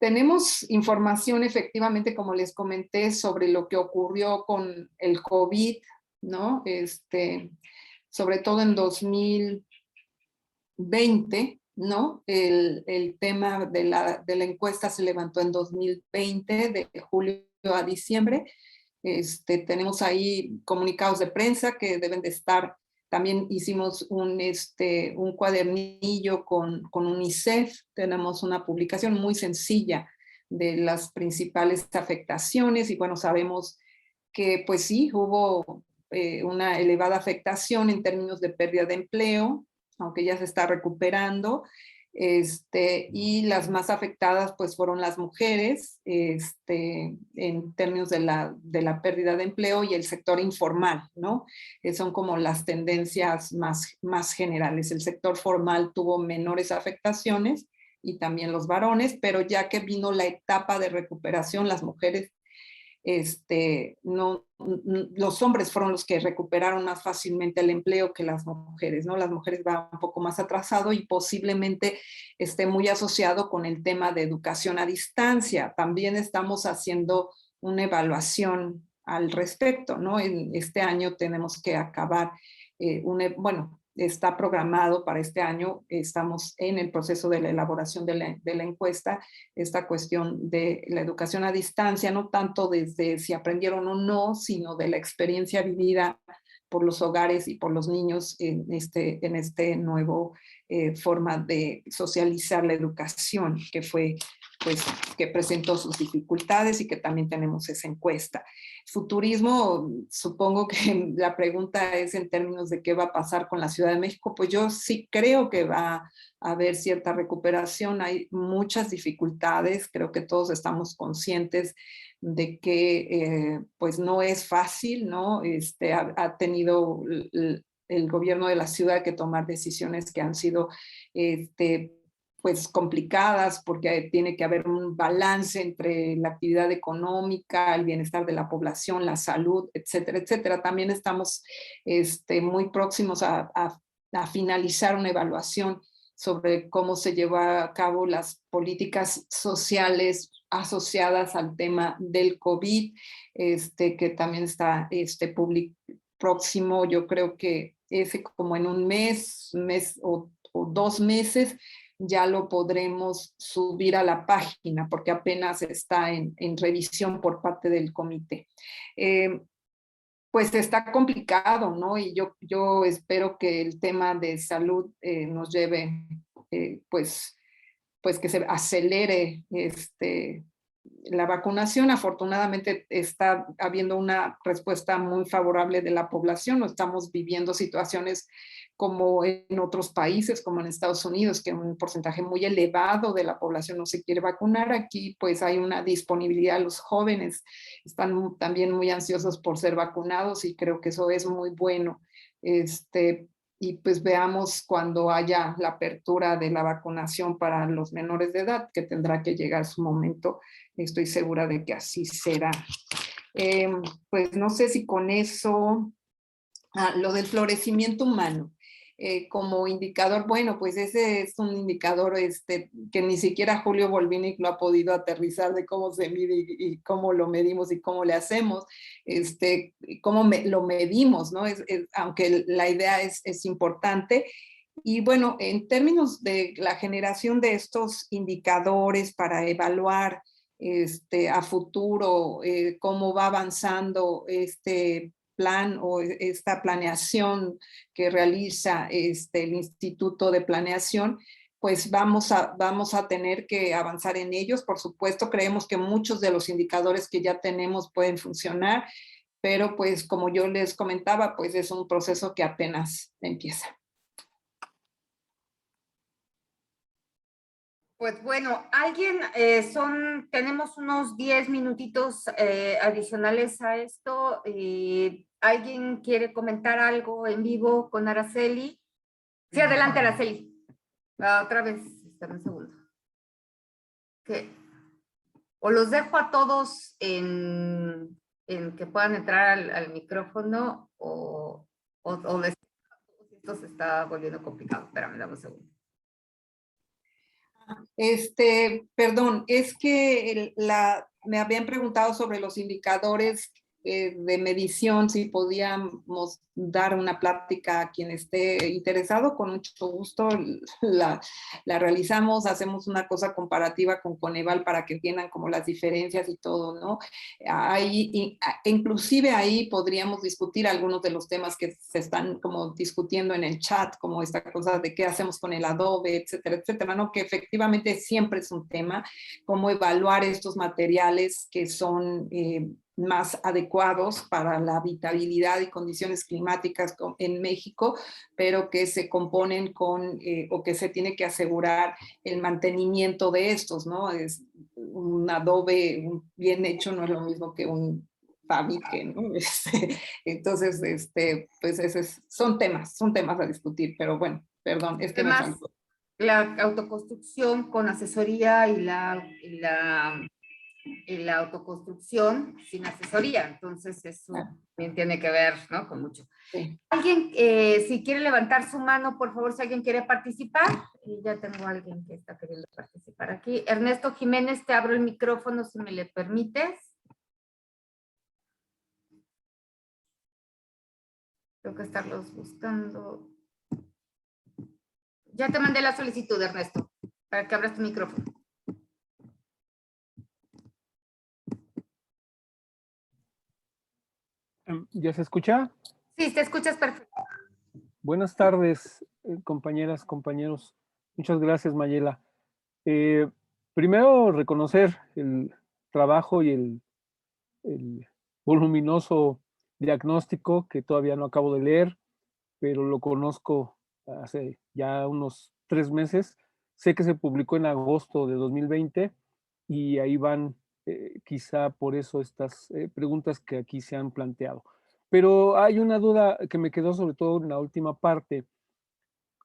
tenemos información efectivamente, como les comenté, sobre lo que ocurrió con el COVID, ¿no? Sobre todo en 2020, ¿no? El tema de la encuesta se levantó en 2020, de julio a diciembre. Tenemos ahí comunicados de prensa que deben de estar. También hicimos un cuadernillo con UNICEF. Tenemos una publicación muy sencilla de las principales afectaciones y bueno, sabemos que pues sí, hubo una elevada afectación en términos de pérdida de empleo, aunque ya se está recuperando, y las más afectadas pues fueron las mujeres, en términos de la pérdida de empleo y el sector informal, ¿no? Son como las tendencias más generales. El sector formal tuvo menores afectaciones y también los varones, pero ya que vino la etapa de recuperación, las mujeres los hombres fueron los que recuperaron más fácilmente el empleo que las mujeres, ¿no? Las mujeres van un poco más atrasado y posiblemente esté muy asociado con el tema de educación a distancia. También estamos haciendo una evaluación al respecto, ¿no? En este año tenemos que acabar, bueno, está programado para este año, estamos en el proceso de la elaboración de la encuesta, esta cuestión de la educación a distancia, no tanto desde si aprendieron o no, sino de la experiencia vivida por los hogares y por los niños en este nuevo forma de socializar la educación, que fue, pues, que presentó sus dificultades y que también tenemos esa encuesta. Futurismo, supongo que la pregunta es en términos de qué va a pasar con la Ciudad de México, pues yo sí creo que va a haber cierta recuperación, hay muchas dificultades, creo que todos estamos conscientes de que pues no es fácil, ¿no? Ha tenido el gobierno de la ciudad que tomar decisiones que han sido pues complicadas porque tiene que haber un balance entre la actividad económica, el bienestar de la población, la salud, etcétera, etcétera. También estamos muy próximos a finalizar una evaluación sobre cómo se lleva a cabo las políticas sociales asociadas al tema del COVID, que también está próximo, yo creo que ese como en un mes o 2 meses, ya lo podremos subir a la página porque apenas está en revisión por parte del comité. Pues está complicado, ¿no? Y yo espero que el tema de salud nos lleve, pues que se acelere la vacunación. Afortunadamente está habiendo una respuesta muy favorable de la población. No estamos viviendo situaciones como en otros países, como en Estados Unidos, que un porcentaje muy elevado de la población no se quiere vacunar. Aquí pues hay una disponibilidad, los jóvenes están también muy ansiosos por ser vacunados y creo que eso es muy bueno. Y pues veamos cuando haya la apertura de la vacunación para los menores de edad, que tendrá que llegar su momento. Estoy segura de que así será. Pues no sé si con eso, lo del florecimiento humano. Como indicador, bueno, pues ese es un indicador que ni siquiera Julio Volvinic lo ha podido aterrizar de cómo se mide y cómo lo medimos y cómo le hacemos, cómo lo medimos, ¿no? Aunque la idea es importante. Y bueno, en términos de la generación de estos indicadores para evaluar a futuro cómo va avanzando este plan o esta planeación que realiza el Instituto de Planeación, pues vamos a tener que avanzar en ellos. Por supuesto, creemos que muchos de los indicadores que ya tenemos pueden funcionar, pero pues como yo les comentaba, pues es un proceso que apenas empieza. Pues bueno, tenemos unos 10 minutitos adicionales a esto. ¿Alguien quiere comentar algo en vivo con Araceli? Sí, adelante, Araceli. Otra vez, espera un segundo. ¿Qué? O los dejo a todos en que puedan entrar al micrófono o esto se está volviendo complicado. Espérame, dame un segundo. Perdón, es que me habían preguntado sobre los indicadores de medición, si podíamos dar una plática a quien esté interesado, con mucho gusto la realizamos, hacemos una cosa comparativa con Coneval para que entiendan como las diferencias y todo, ¿no? Inclusive ahí podríamos discutir algunos de los temas que se están como discutiendo en el chat, como esta cosa de qué hacemos con el Adobe, etcétera, etcétera, ¿no? Que efectivamente siempre es un tema, cómo evaluar estos materiales que son más adecuados para la habitabilidad y condiciones climáticas en México, pero que se componen con, o que se tiene que asegurar el mantenimiento de estos, ¿no? Es un adobe bien hecho no es lo mismo que un fabrique, ¿no? Entonces, pues son temas a discutir, pero bueno, perdón, es que me faltó. La autoconstrucción con asesoría y la autoconstrucción sin asesoría. Entonces, eso también tiene que ver, ¿no? Con mucho. Sí. Alguien, si quiere levantar su mano, por favor, si alguien quiere participar. Ya tengo a alguien que está queriendo participar aquí. Ernesto Jiménez, te abro el micrófono si me le permites. Tengo que estarlos buscando. Ya te mandé la solicitud, Ernesto, para que abras tu micrófono. ¿Ya se escucha? Sí, te escuchas perfecto. Buenas tardes, compañeras, compañeros. Muchas gracias, Mayela. Primero, reconocer el trabajo y el voluminoso diagnóstico que todavía no acabo de leer, pero lo conozco hace ya unos 3 meses. Sé que se publicó en agosto de 2020 y ahí van quizá por eso estas preguntas que aquí se han planteado. Pero hay una duda que me quedó sobre todo en la última parte.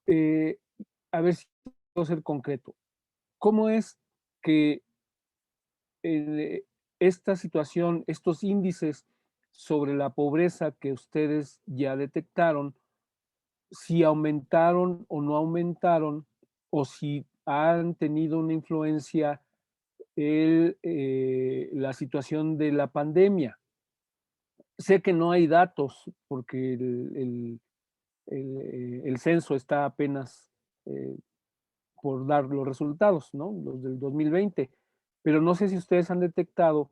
A ver si puedo ser concreto. ¿Cómo es que esta situación, estos índices sobre la pobreza que ustedes ya detectaron, si aumentaron o no aumentaron, o si han tenido una influencia la situación de la pandemia? Sé que no hay datos porque el censo está apenas por dar los resultados, ¿no? Los del 2020, pero no sé si ustedes han detectado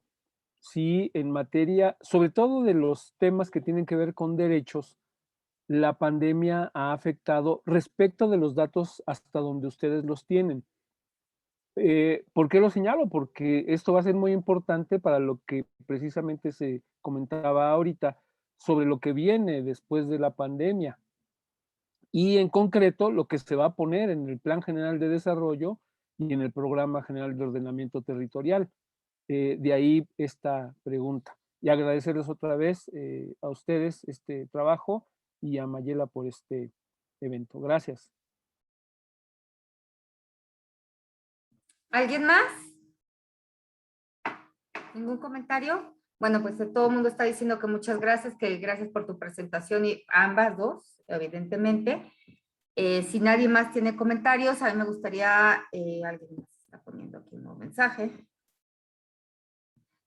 si en materia, sobre todo de los temas que tienen que ver con derechos, la pandemia ha afectado respecto de los datos hasta donde ustedes los tienen. ¿Por qué lo señalo? Porque esto va a ser muy importante para lo que precisamente se comentaba ahorita sobre lo que viene después de la pandemia y en concreto lo que se va a poner en el Plan General de Desarrollo y en el Programa General de Ordenamiento Territorial. De ahí esta pregunta. Y agradecerles otra vez a ustedes este trabajo y a Mayela por este evento. Gracias. ¿Alguien más? ¿Ningún comentario? Bueno, pues todo el mundo está diciendo que muchas gracias, que gracias por tu presentación y ambas dos, evidentemente. Si nadie más tiene comentarios, a mí me gustaría, alguien más está poniendo aquí un nuevo mensaje.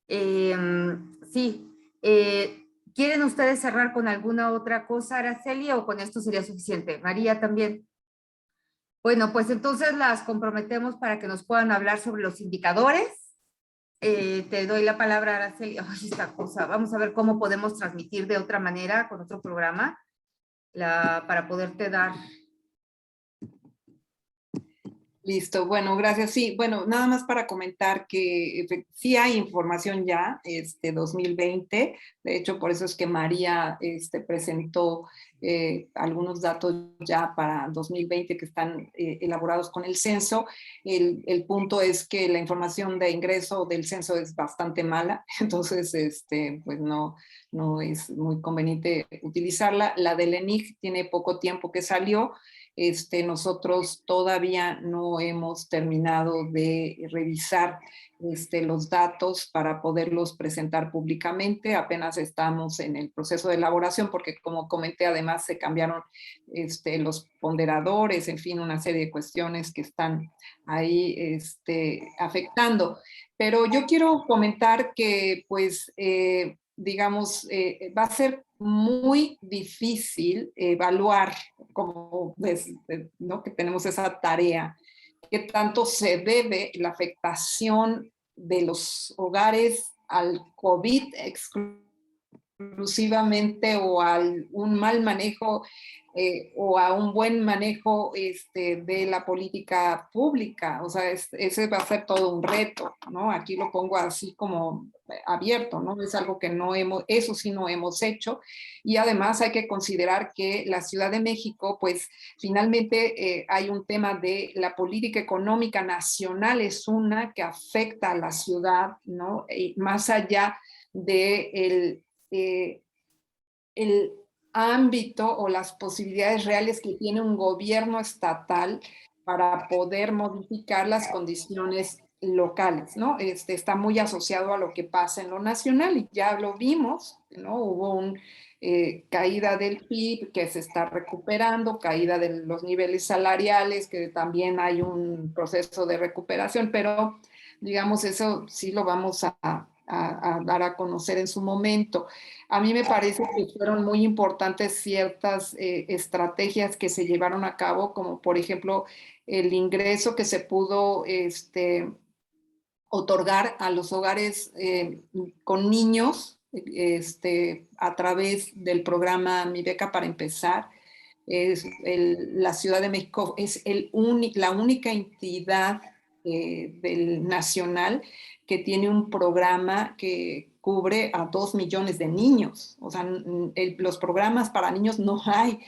Sí, ¿quieren ustedes cerrar con alguna otra cosa, Araceli, o con esto sería suficiente? María también. Bueno, pues entonces las comprometemos para que nos puedan hablar sobre los indicadores. Te doy la palabra, Araceli. Ay, esta cosa. Vamos a ver cómo podemos transmitir de otra manera, con otro programa, para poderte dar. Listo, bueno, gracias. Sí, bueno, nada más para comentar que sí hay información ya, 2020. De hecho, por eso es que María presentó algunos datos ya para 2020 que están elaborados con el censo. El punto es que la información de ingreso del censo es bastante mala, entonces pues no es muy conveniente utilizarla. La del ENIC tiene poco tiempo que salió. Nosotros todavía no hemos terminado de revisar los datos para poderlos presentar públicamente. Apenas estamos en el proceso de elaboración porque, como comenté, además se cambiaron los ponderadores, en fin, una serie de cuestiones que están ahí afectando. Pero yo quiero comentar que, pues, digamos, va a ser muy difícil evaluar, como ves, ¿no? Que tenemos esa tarea, qué tanto se debe la afectación de los hogares al COVID exclusivamente o a un mal manejo o a un buen manejo de la política pública. O sea, ese va a ser todo un reto, ¿no? Aquí lo pongo así como abierto, ¿no? Es algo que no hemos, eso sí no hemos hecho. Y además hay que considerar que la Ciudad de México, pues finalmente hay un tema de la política económica nacional, es una que afecta a la ciudad, ¿no? Y más allá de el ámbito o las posibilidades reales que tiene un gobierno estatal para poder modificar las condiciones locales, ¿no? Está muy asociado a lo que pasa en lo nacional y ya lo vimos, ¿no? Hubo una caída del PIB que se está recuperando, caída de los niveles salariales, que también hay un proceso de recuperación, pero digamos, eso sí lo vamos a dar a conocer en su momento. A mí me parece que fueron muy importantes ciertas estrategias que se llevaron a cabo, como por ejemplo el ingreso que se pudo otorgar a los hogares con niños a través del programa Mi Beca para Empezar. La Ciudad de México es la única entidad del nacional que tiene un programa que cubre a 2 millones de niños. O sea, los programas para niños no hay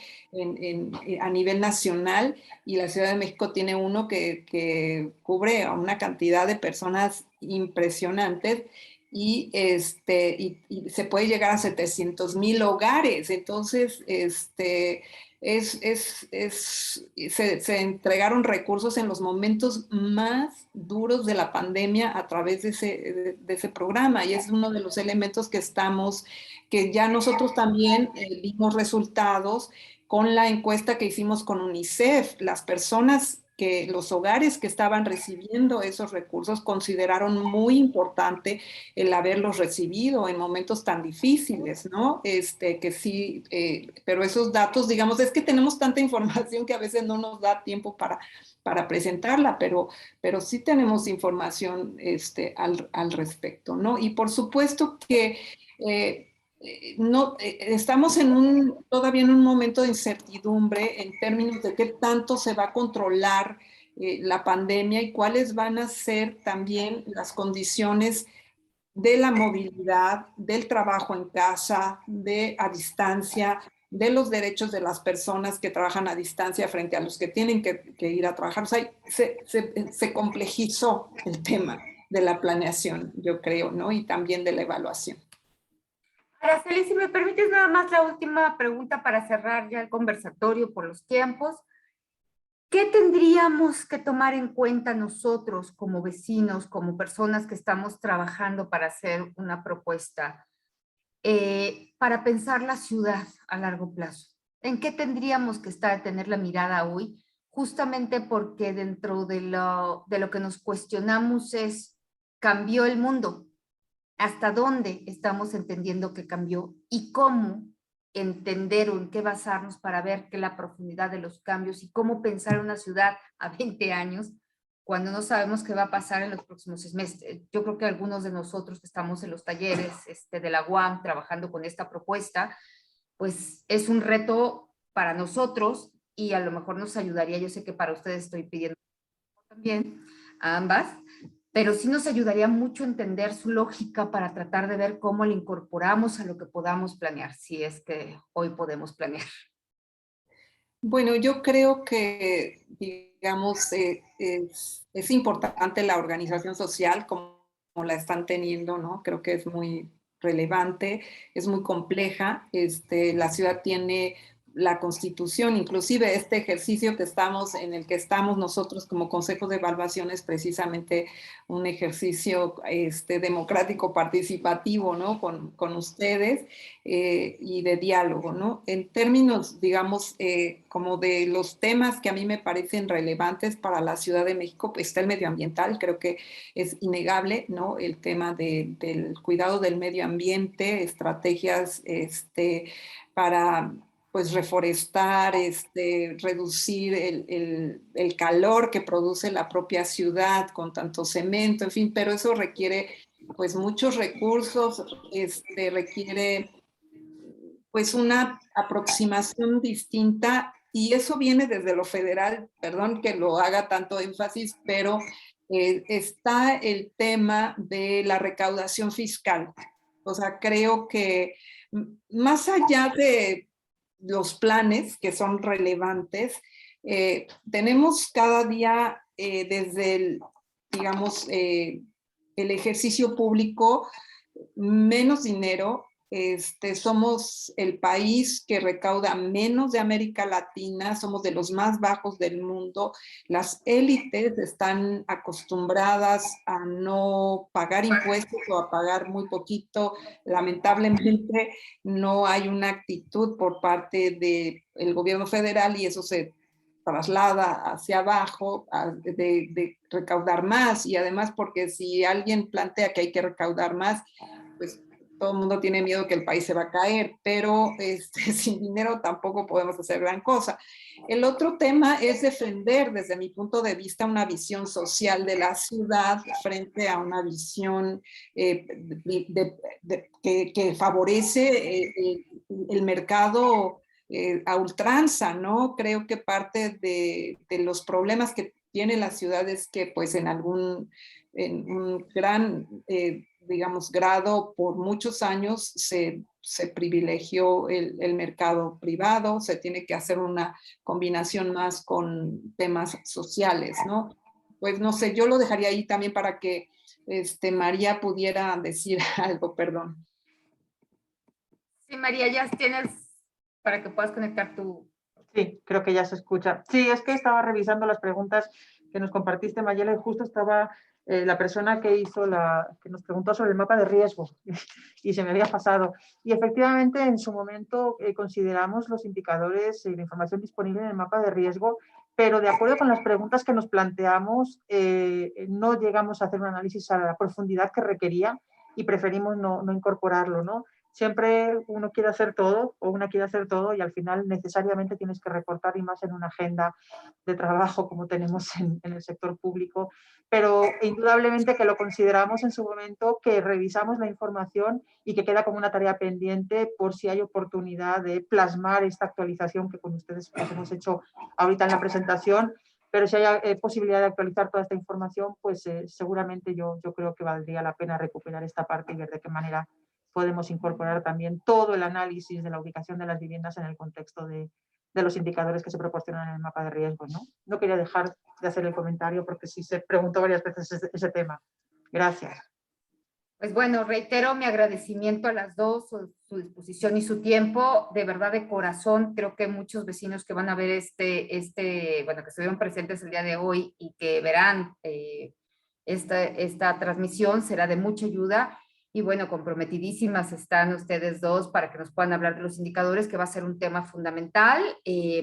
a nivel nacional y la Ciudad de México tiene uno que cubre a una cantidad de personas impresionantes y se puede llegar a 700,000 hogares. Entonces, se entregaron recursos en los momentos más duros de la pandemia a través de ese programa y es uno de los elementos que ya nosotros también vimos resultados con la encuesta que hicimos con UNICEF. Los hogares que estaban recibiendo esos recursos consideraron muy importante el haberlos recibido en momentos tan difíciles, ¿no? Que sí, pero esos datos, digamos, es que tenemos tanta información que a veces no nos da tiempo para presentarla, pero sí tenemos información al respecto, ¿no? Y por supuesto que estamos todavía en un momento de incertidumbre en términos de qué tanto se va a controlar la pandemia y cuáles van a ser también las condiciones de la movilidad, del trabajo en casa, a distancia, de los derechos de las personas que trabajan a distancia frente a los que tienen que ir a trabajar. O sea, se complejizó el tema de la planeación, yo creo, ¿no? Y también de la evaluación. Araceli, si me permites nada más la última pregunta para cerrar ya el conversatorio por los tiempos. ¿Qué tendríamos que tomar en cuenta nosotros como vecinos, como personas que estamos trabajando para hacer una propuesta, para pensar la ciudad a largo plazo? ¿En qué tendríamos que tener la mirada hoy? Justamente porque dentro de lo que nos cuestionamos es, ¿cambió el mundo? ¿Hasta dónde estamos entendiendo que cambió? ¿Y cómo entender o en qué basarnos para ver qué la profundidad de los cambios y cómo pensar una ciudad a 20 años cuando no sabemos qué va a pasar en los próximos 6 meses. Yo creo que algunos de nosotros que estamos en los talleres de la UAM trabajando con esta propuesta, pues es un reto para nosotros y a lo mejor nos ayudaría, yo sé que para ustedes estoy pidiendo también a ambas, pero sí nos ayudaría mucho entender su lógica para tratar de ver cómo le incorporamos a lo que podamos planear, si es que hoy podemos planear. Bueno, yo creo que, digamos, es importante la organización social como la están teniendo, ¿no? Creo que es muy relevante, es muy compleja. La ciudad tiene la Constitución, inclusive este ejercicio en el que estamos nosotros como Consejo de Evaluación es precisamente un ejercicio democrático participativo, ¿no? Con ustedes y de diálogo, ¿no? En términos, digamos, como de los temas que a mí me parecen relevantes para la Ciudad de México, pues está el medioambiental, creo que es innegable, ¿no? El tema del cuidado del medio ambiente, estrategias para pues reforestar, reducir el calor que produce la propia ciudad con tanto cemento, en fin, pero eso requiere pues muchos recursos, requiere pues una aproximación distinta y eso viene desde lo federal, perdón que lo haga tanto énfasis, pero está el tema de la recaudación fiscal. O sea, creo que más allá de los planes que son relevantes, tenemos cada día desde el, digamos, el ejercicio público menos dinero. Somos el país que recauda menos de América Latina, somos de los más bajos del mundo. Las élites están acostumbradas a no pagar impuestos o a pagar muy poquito. Lamentablemente no hay una actitud por parte del gobierno federal y eso se traslada hacia abajo de recaudar más y además porque si alguien plantea que hay que recaudar más, pues todo el mundo tiene miedo que el país se va a caer, pero sin dinero tampoco podemos hacer gran cosa. El otro tema es defender, desde mi punto de vista, una visión social de la ciudad frente a una visión que favorece el mercado a ultranza, ¿no? Creo que parte de los problemas que tiene la ciudad es que, pues, en un gran digamos, grado, por muchos años se privilegió el mercado privado, se tiene que hacer una combinación más con temas sociales, ¿no? Pues no sé, yo lo dejaría ahí también para que María pudiera decir algo, perdón. Sí, María, ya tienes para que puedas conectar tu... Sí, creo que ya se escucha. Sí, es que estaba revisando las preguntas que nos compartiste, Mayela, y justo estaba la persona que que nos preguntó sobre el mapa de riesgo y se me había pasado. Y efectivamente, en su momento consideramos los indicadores y la información disponible en el mapa de riesgo, pero de acuerdo con las preguntas que nos planteamos, no llegamos a hacer un análisis a la profundidad que requería y preferimos no incorporarlo, ¿no? Siempre uno quiere hacer todo o una quiere hacer todo y al final necesariamente tienes que recortar y más en una agenda de trabajo como tenemos en el sector público, pero indudablemente que lo consideramos en su momento, que revisamos la información y que queda como una tarea pendiente por si hay oportunidad de plasmar esta actualización que con ustedes pues, hemos hecho ahorita en la presentación, pero si hay posibilidad de actualizar toda esta información, pues seguramente yo creo que valdría la pena recuperar esta parte y ver de qué manera podemos incorporar también todo el análisis de la ubicación de las viviendas en el contexto de los indicadores que se proporcionan en el mapa de riesgos, ¿no? No quería dejar de hacer el comentario porque sí se preguntó varias veces ese tema. Gracias. Pues bueno, reitero mi agradecimiento a las dos, su disposición y su tiempo. De verdad, de corazón, creo que muchos vecinos que van a ver bueno, que estuvieron presentes el día de hoy y que verán esta transmisión será de mucha ayuda. Y bueno, comprometidísimas están ustedes dos para que nos puedan hablar de los indicadores, que va a ser un tema fundamental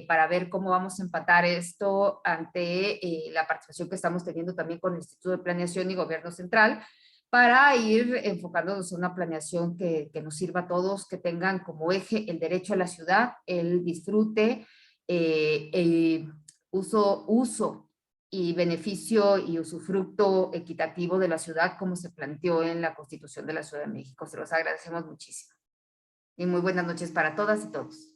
para ver cómo vamos a empatar esto ante la participación que estamos teniendo también con el Instituto de Planeación y Gobierno Central, para ir enfocándonos en una planeación que nos sirva a todos, que tengan como eje el derecho a la ciudad, el disfrute, el uso y beneficio y usufructo equitativo de la ciudad como se planteó en la Constitución de la Ciudad de México. Se los agradecemos muchísimo. Y muy buenas noches para todas y todos.